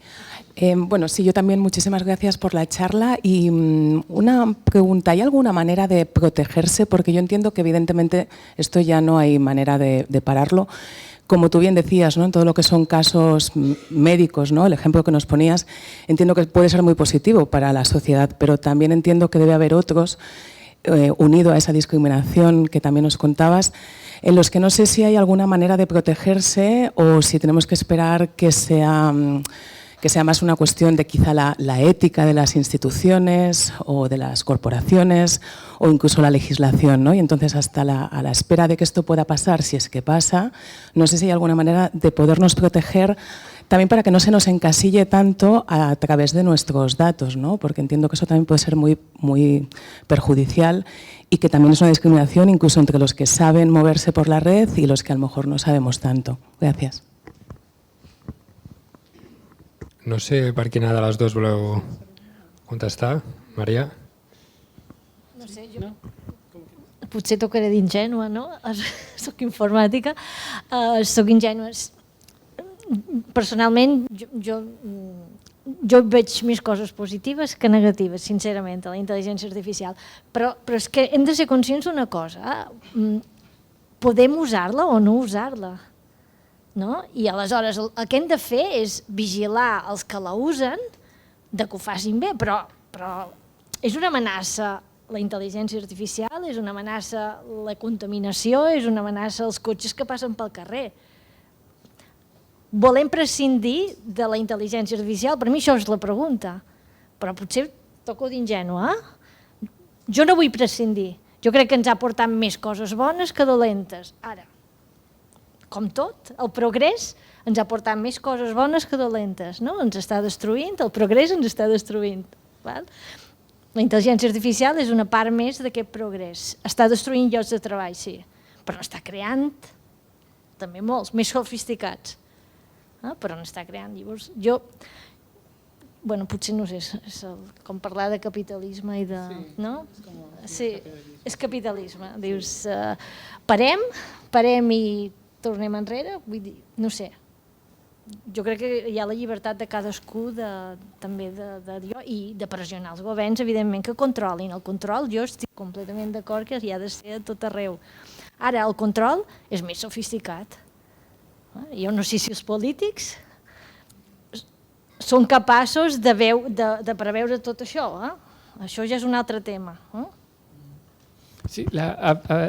Bueno, sí, yo también muchísimas gracias por la charla y una pregunta, ¿hay alguna manera de protegerse? Porque yo entiendo que evidentemente esto ya no hay manera de pararlo. Como tú bien decías, ¿no? En todo lo que son casos médicos, ¿no? El ejemplo que nos ponías, entiendo que puede ser muy positivo para la sociedad, pero también entiendo que debe haber otros, unido a esa discriminación que también nos contabas, en los que no sé si hay alguna manera de protegerse o si tenemos que esperar que sea más una cuestión de quizá la ética de las instituciones o de las corporaciones o incluso la legislación, ¿no? Y entonces a la espera de que esto pueda pasar, si es que pasa, no sé si hay alguna manera de podernos proteger también para que no se nos encasille tanto a través de nuestros datos, ¿no? Porque entiendo que eso también puede ser muy, muy perjudicial y que también es una discriminación incluso entre los que saben moverse por la red y los que a lo mejor no sabemos tanto. Gracias. No sé per quina de les dues voleu contestar. Maria? No sé, jo... Potser tocaré d'ingènua, no? Soc informàtica, soc ingènua. Personalment, jo veig més coses positives que negatives, sincerament, a la intel·ligència artificial. Però és que hem de ser conscients d'una cosa. Podem usar-la o no usar-la. No? I aleshores el que hem de fer és vigilar els que la usen de que ho facin bé, però és una amenaça la intel·ligència artificial, és una amenaça la contaminació, és una amenaça els cotxes que passen pel carrer. Volem prescindir de la intel·ligència artificial? Per mi això és la pregunta, però potser toco d'ingènua. Jo no vull prescindir, jo crec que ens ha portat més coses bones que dolentes. Ara, com tot, el progrés ens ha portat més coses bones que dolentes, no? Ens està destruint, el progrés ens està destruint. Val? La intel·ligència artificial és una part més d'aquest progrés. Està destruint llocs de treball, sí, però n'està creant també molts, més sofisticats. Però n'està creant. Llavors, bueno, potser no sé, és com parlar de capitalisme i de... No? Sí, és capitalisme. Dius, parem i tornem enrere? Vull dir, no sé. Jo crec que hi ha la llibertat de cadascú també de dir i de pressionar els governs, evidentment, que controlin. El control, jo estic completament d'acord que hi ha de ser a tot arreu. Ara, el control és més sofisticat. Jo no sé si els polítics són capaços de preveure tot això. Això ja és un altre tema. Sí,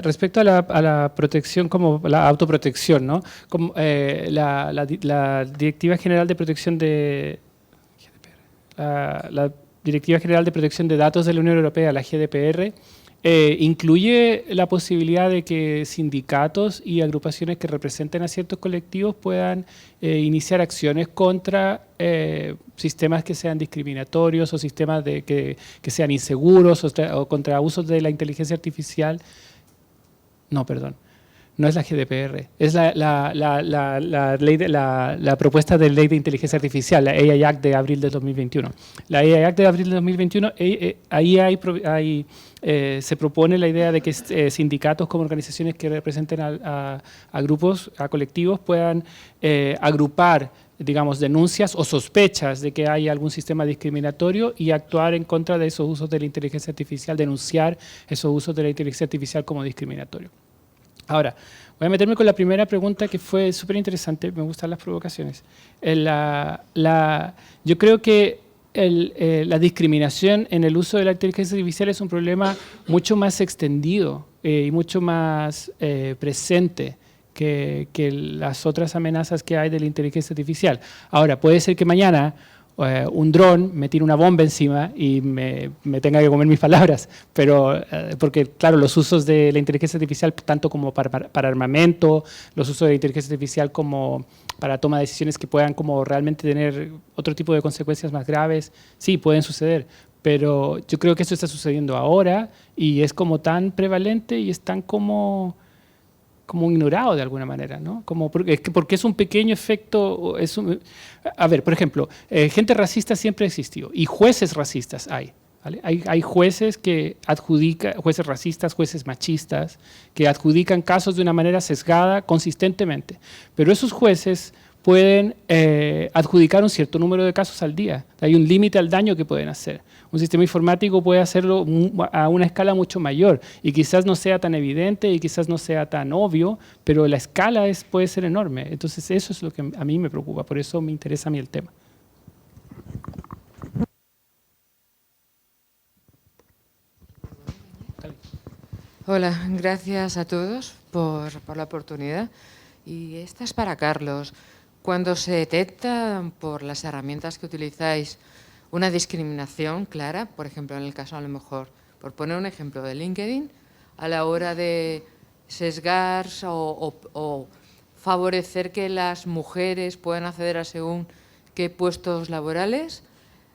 respecto a la protección como la autoprotección, ¿no? Como, la Directiva General de Protección de la Directiva General de Protección de Datos de la Unión Europea, la GDPR, incluye la posibilidad de que sindicatos y agrupaciones que representen a ciertos colectivos puedan iniciar acciones contra sistemas que sean discriminatorios o sistemas que sean inseguros o contra abusos de la inteligencia artificial. No, perdón. No es la GDPR, es la propuesta de ley de inteligencia artificial, la AI Act de abril de 2021. La AI Act de abril de 2021, ahí se propone la idea de que sindicatos como organizaciones que representen a grupos, a colectivos, puedan agrupar, digamos, denuncias o sospechas de que hay algún sistema discriminatorio y actuar en contra de esos usos de la inteligencia artificial, denunciar esos usos de la inteligencia artificial como discriminatorio. Ahora, voy a meterme con la primera pregunta que fue súper interesante, me gustan las provocaciones. Yo creo que la discriminación en el uso de la inteligencia artificial es un problema mucho más extendido y mucho más presente que las otras amenazas que hay de la inteligencia artificial. Ahora, puede ser que mañana un dron me tire una bomba encima y me tenga que comer mis palabras, pero porque claro, los usos de la inteligencia artificial tanto como para armamento, los usos de la inteligencia artificial como para toma de decisiones que puedan como realmente tener otro tipo de consecuencias más graves, sí, pueden suceder, pero yo creo que esto está sucediendo ahora y es como tan prevalente y es tan como ignorado de alguna manera, ¿no? Porque es un pequeño efecto. A ver, por ejemplo, gente racista siempre ha existido y jueces racistas hay. ¿Vale? Hay jueces que adjudican, jueces racistas, jueces machistas, que adjudican casos de una manera sesgada consistentemente. Pero esos jueces pueden adjudicar un cierto número de casos al día. Hay un límite al daño que pueden hacer. Un sistema informático puede hacerlo a una escala mucho mayor y quizás no sea tan evidente y quizás no sea tan obvio, pero la escala puede ser enorme. Entonces eso es lo que a mí me preocupa, por eso me interesa a mí el tema. Hola, gracias a todos por la oportunidad. Y esta es para Carlos. Cuando se detecta por las herramientas que utilizáis una discriminación clara, por ejemplo, en el caso a lo mejor, por poner un ejemplo de LinkedIn, a la hora de sesgar o favorecer que las mujeres puedan acceder a según qué puestos laborales,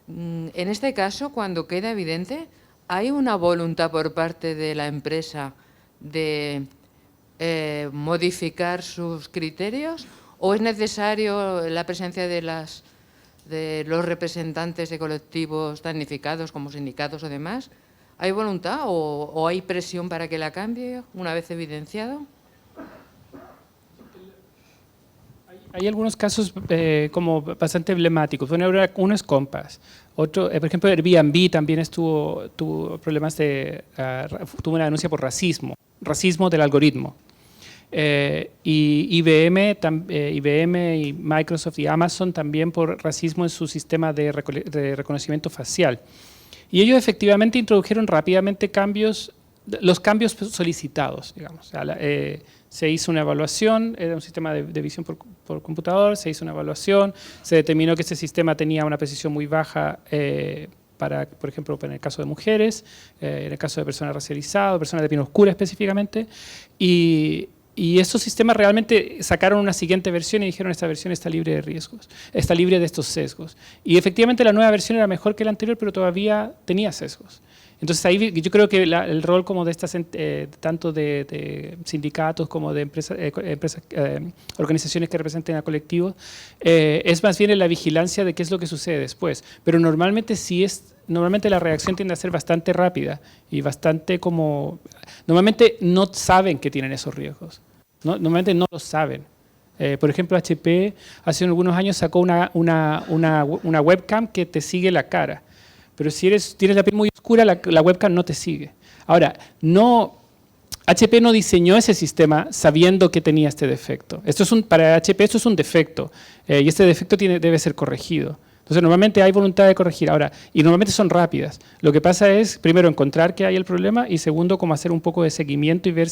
en este caso, cuando queda evidente, ¿hay una voluntad por parte de la empresa de modificar sus criterios o es necesario la presencia de los representantes de colectivos damnificados como sindicatos o demás? ¿Hay voluntad o hay presión para que la cambie una vez evidenciado? Hay algunos casos como bastante emblemáticos. Uno es Compass. Otro, por ejemplo, Airbnb también tuvo problemas tuvo una denuncia por racismo del algoritmo. Y IBM y Microsoft y Amazon también por racismo en su sistema de reconocimiento facial. Y ellos efectivamente introdujeron rápidamente los cambios solicitados, digamos. O sea, se hizo una evaluación, era un sistema de visión por computador, se hizo una evaluación, se determinó que ese sistema tenía una precisión muy baja por ejemplo, en el caso de mujeres, en el caso de personas racializadas, personas de piel oscura específicamente, y Y estos sistemas realmente sacaron una siguiente versión y dijeron esta versión está libre de riesgos, está libre de estos sesgos. Y efectivamente la nueva versión era mejor que la anterior, pero todavía tenía sesgos. Entonces ahí yo creo que el rol como de estas, tanto de sindicatos como de organizaciones que representen a colectivos, es más bien en la vigilancia de qué es lo que sucede después. Pero normalmente normalmente la reacción tiende a ser bastante rápida y bastante como... Normalmente no saben que tienen esos riesgos, ¿no? Normalmente no lo saben. Por ejemplo, HP hace algunos años sacó una webcam que te sigue la cara. Pero si tienes la piel muy oscura, la webcam no te sigue. Ahora, HP no diseñó ese sistema sabiendo que tenía este defecto. Para HP esto es un defecto y este defecto debe ser corregido. Entonces, normalmente hay voluntad de corregir. Ahora, y normalmente son rápidas. Lo que pasa es, primero, encontrar que hay el problema y segundo, como hacer un poco de seguimiento y ver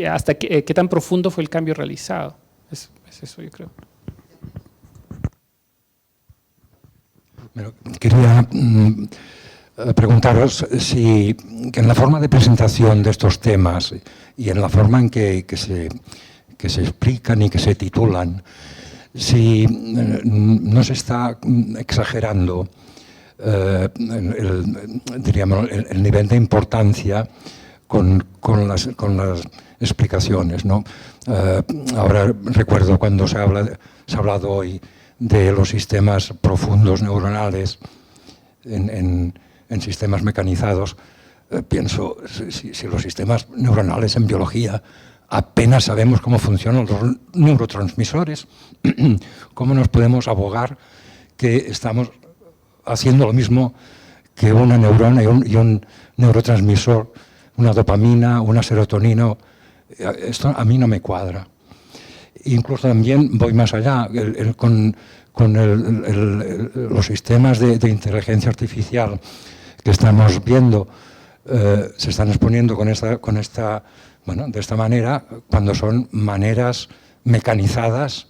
hasta qué tan profundo fue el cambio realizado. Es eso, yo creo. Quería preguntaros si que en la forma de presentación de estos temas y en la forma en que se explican y que se titulan, si no se está exagerando diríamos, el nivel de importancia con las explicaciones, ¿no? Ahora recuerdo cuando se ha hablado hoy de los sistemas profundos neuronales en sistemas mecanizados, pienso, si los sistemas neuronales en biología apenas sabemos cómo funcionan los neurotransmisores, ¿cómo nos podemos abogar que estamos haciendo lo mismo que una neurona y un neurotransmisor, una dopamina, una serotonina? Esto a mí no me cuadra. Incluso también voy más allá, con los sistemas de inteligencia artificial que estamos viendo, se están exponiendo de esta manera, cuando son maneras mecanizadas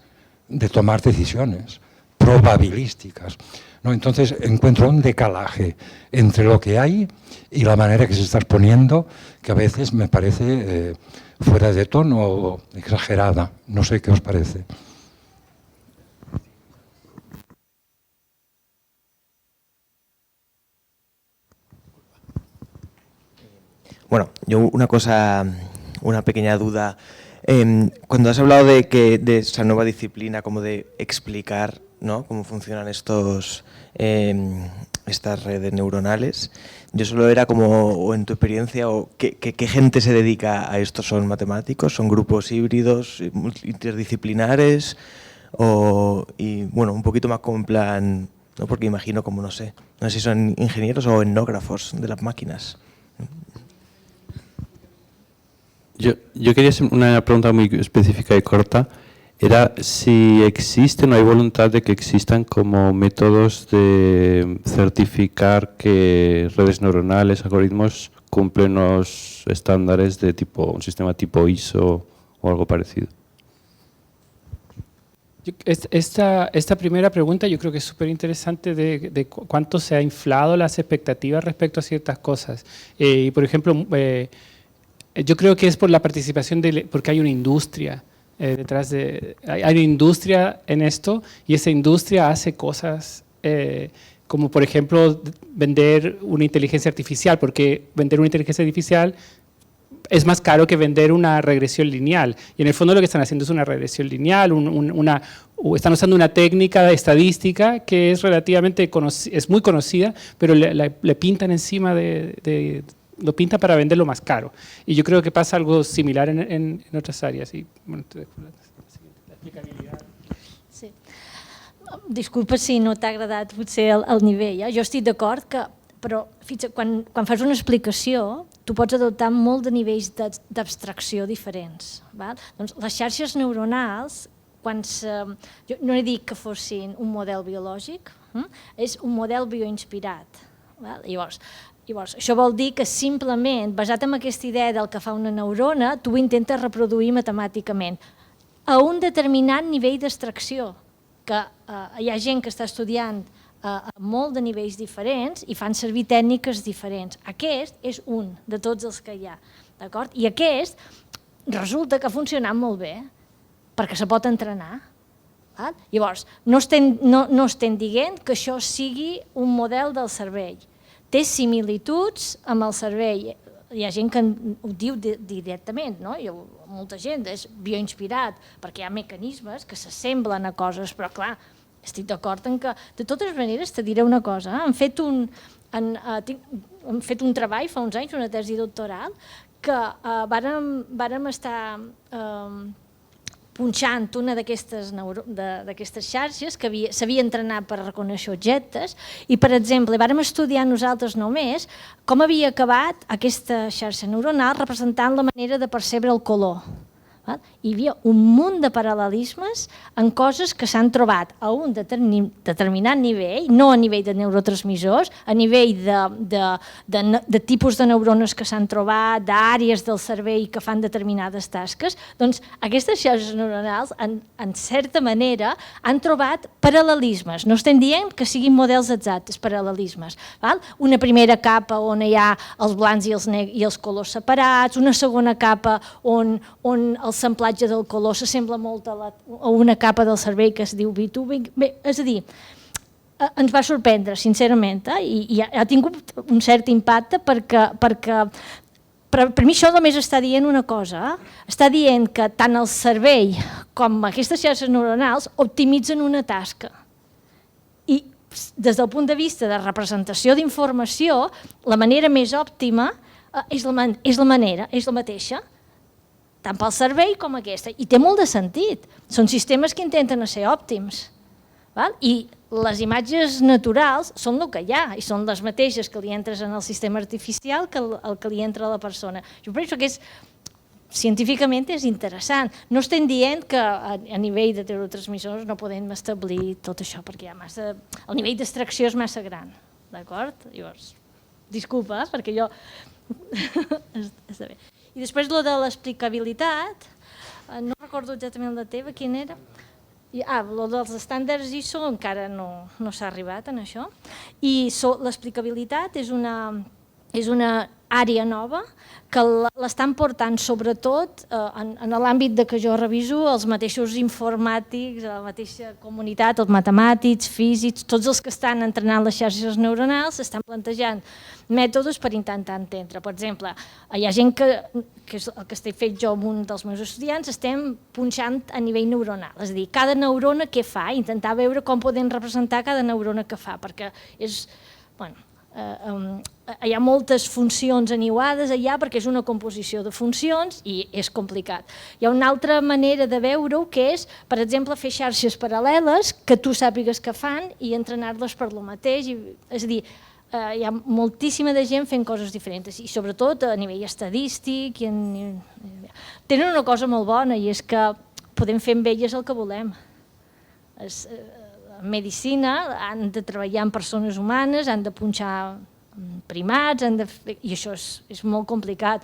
de tomar decisiones, probabilísticas, ¿no? Entonces encuentro un decalaje entre lo que hay y la manera que se está exponiendo, que a veces me parece fuera de tono o exagerada. No sé qué os parece. Bueno, yo una pequeña duda. Cuando has hablado de esa nueva disciplina, como de explicar, ¿no?, cómo funcionan estas redes neuronales, yo solo era como, o en tu experiencia, o ¿qué gente se dedica a esto? ¿Son matemáticos? ¿Son grupos híbridos, interdisciplinares? Y bueno, un poquito más como en plan, ¿no?, porque imagino como, no sé si son ingenieros o etnógrafos de las máquinas. Yo quería hacer una pregunta muy específica y corta. Era si existe, no hay voluntad de que existan como métodos de certificar que redes neuronales, algoritmos, cumplen unos estándares de un sistema tipo ISO o algo parecido. Esta primera pregunta yo creo que es súper interesante de cuánto se ha inflado las expectativas respecto a ciertas cosas. Y por ejemplo, yo creo que es por la participación, porque hay una industria detrás hay una industria en esto y esa industria hace cosas como por ejemplo vender una inteligencia artificial, porque vender una inteligencia artificial es más caro que vender una regresión lineal. Y en el fondo lo que están haciendo es una regresión lineal, están usando una técnica estadística que es relativamente es muy conocida, pero le pintan encima lo pintan para venderlo más caro. Y yo creo que pasa algo similar en otras áreas. Y, bueno, te dejo la explicabilitat. Sí. Disculpa si no t'ha agradat potser el nivell. Jo estic d'acord que, però quan fas una explicació, tu pots adoptar molt de nivells d'abstracció diferents. Doncs les xarxes neuronals, jo no he dit que fossin un model biològic, és un model bioinspirat. Llavors, això vol dir que simplement, basat en aquesta idea del que fa una neurona, tu ho intentes reproduir matemàticament a un determinat nivell d'abstracció, que hi ha gent que està estudiant a molt de nivells diferents i fan servir tècniques diferents. Aquest és un de tots els que hi ha, d'acord? I aquest resulta que ha funcionat molt bé, perquè se pot entrenar. Llavors, no estem dient que això sigui un model del cervell. Té similituds amb el cervell. Hi ha gent que ho diu directament, no? Molta gent és bioinspirat, perquè hi ha mecanismes que s'assemblen a coses, però clar, estic d'acord en que, de totes maneres, te diré una cosa. Hem fet un treball fa uns anys, una tesi doctoral, que vàrem estar punxant una d'aquestes xarxes que s'havia entrenat per reconèixer objectes i, per exemple, vàrem estudiar nosaltres només com havia acabat aquesta xarxa neuronal representant la manera de percebre el color. Hi havia un munt de paral·lelismes en coses que s'han trobat a un determinat nivell, no a nivell de neurotransmissors, a nivell de tipus de neurones que s'han trobat, d'àrees del cervell que fan determinades tasques. Doncs aquestes xarxes neuronals, en certa manera, han trobat paral·lelismes. No estem dient que siguin models exactes, paral·lelismes. Una primera capa on hi ha els blancs i els colors separats, una segona capa on el samplatge del color s'assembla molt a una capa del cervell que es diu B2. Bé, és a dir, ens va sorprendre, sincerament, i ha tingut un cert impacte perquè per mi això només està dient una cosa, està dient que tant el cervell com aquestes xarxes neuronals optimitzen una tasca. I des del punt de vista de representació d'informació, la manera més òptima és la mateixa, tant pel cervell com aquesta, i té molt de sentit. Són sistemes que intenten ser òptims. I les imatges naturals són el que hi ha, i són les mateixes que li entres en el sistema artificial que el que li entra a la persona. Jo penso que científicament és interessant. No estem dient que a nivell de neurotransmissors no podem establir tot això, perquè el nivell d'extracció és massa gran. D'acord? Llavors, disculpa, perquè jo... Està bé. I després, el de l'explicabilitat, no recordo exactament la teva, quin era? El dels estàndards ISO encara no s'ha arribat en això. I l'explicabilitat és una àrea nova que l'estan portant sobretot en l'àmbit de que jo reviso els mateixos informàtics, la mateixa comunitat, els matemàtics, físics, tots els que estan entrenant les xarxes neuronals estan plantejant mètodes per intentar entendre. Per exemple, hi ha gent que és el que estic fent jo amb un dels meus estudiants, estem punxant a nivell neuronal, és a dir, cada neurona què fa, intentar veure com podem representar cada neurona que fa, perquè és, bueno, hi ha moltes funcions aniuades allà perquè és una composició de funcions i és complicat. Hi ha una altra manera de veure-ho que és, per exemple, fer xarxes paral·leles que tu sàpigues que fan i entrenar-les per lo mateix. És a dir, hi ha moltíssima de gent fent coses diferents i sobretot a nivell estadístic. Tenen una cosa molt bona i és que podem fer amb elles el que volem. En medicina han de treballar amb persones humanes, han de punxar primats, i això és molt complicat.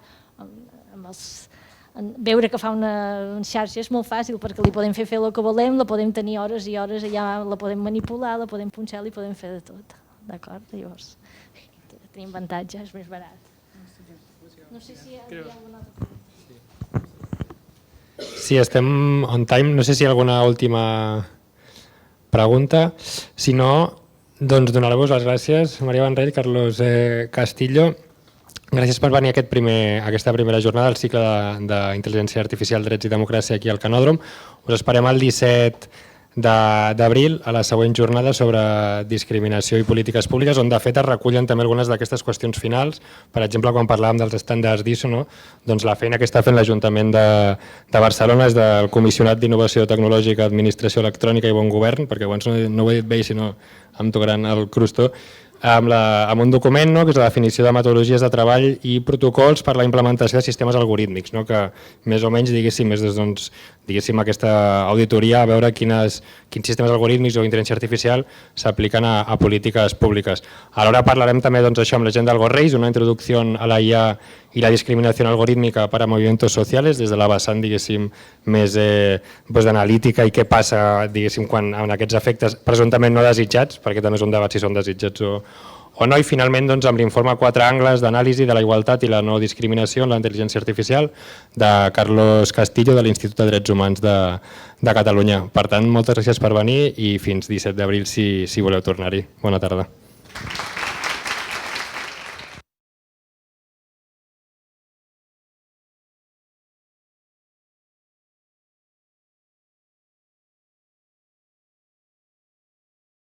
Veure que fa una xarxa és molt fàcil perquè li podem fer el que volem, la podem tenir hores i hores allà, la podem manipular, la podem punxar, li podem fer de tot. D'acord? Llavors, tenim avantatge, és més barat. No sé si hi ha alguna altra cosa. Sí, estem on time. No sé si hi ha alguna última pregunta. Si no, doncs donar-vos les gràcies, Maria Vendrell, Carlos Castillo. Gràcies per venir a aquesta primera jornada del cicle d'Intel·ligència Artificial, Drets i Democràcia aquí al Canòdrom. Us esperem el 17 d'abril a la següent jornada sobre discriminació i polítiques públiques, on de fet es recullen també algunes d'aquestes qüestions finals. Per exemple, quan parlàvem dels estàndards d'ISO, doncs la feina que està fent l'Ajuntament de Barcelona és del Comissionat d'Innovació Tecnològica, Administració Electrònica i Bon Govern, perquè abans no ho he dit bé, sinó em tocaran el crustó, amb un document que és la definició de metodologies de treball i protocols per la implementació de sistemes algorítmics, que més o menys diguéssim aquesta auditoria a veure quins sistemes algorítmics o intel·ligència artificial s'apliquen a polítiques públiques. Alhora parlarem també això amb la gent del GORREIS, una introducció a la IA i la discriminació algorítmica per a movimientos socials, des de la vessant més d'analítica i què passa quan en aquests efectes presumptament no desitjats, perquè també és un debat si són desitjats o no. I finalment doncs, amb l'informe 4 angles d'anàlisi de la igualtat i la no discriminació en la intel·ligència artificial de Carlos Castillo de l'Institut de Drets Humans de Catalunya. Per tant, moltes gràcies per venir i fins 17 d'abril si voleu tornar-hi. Bona tarda.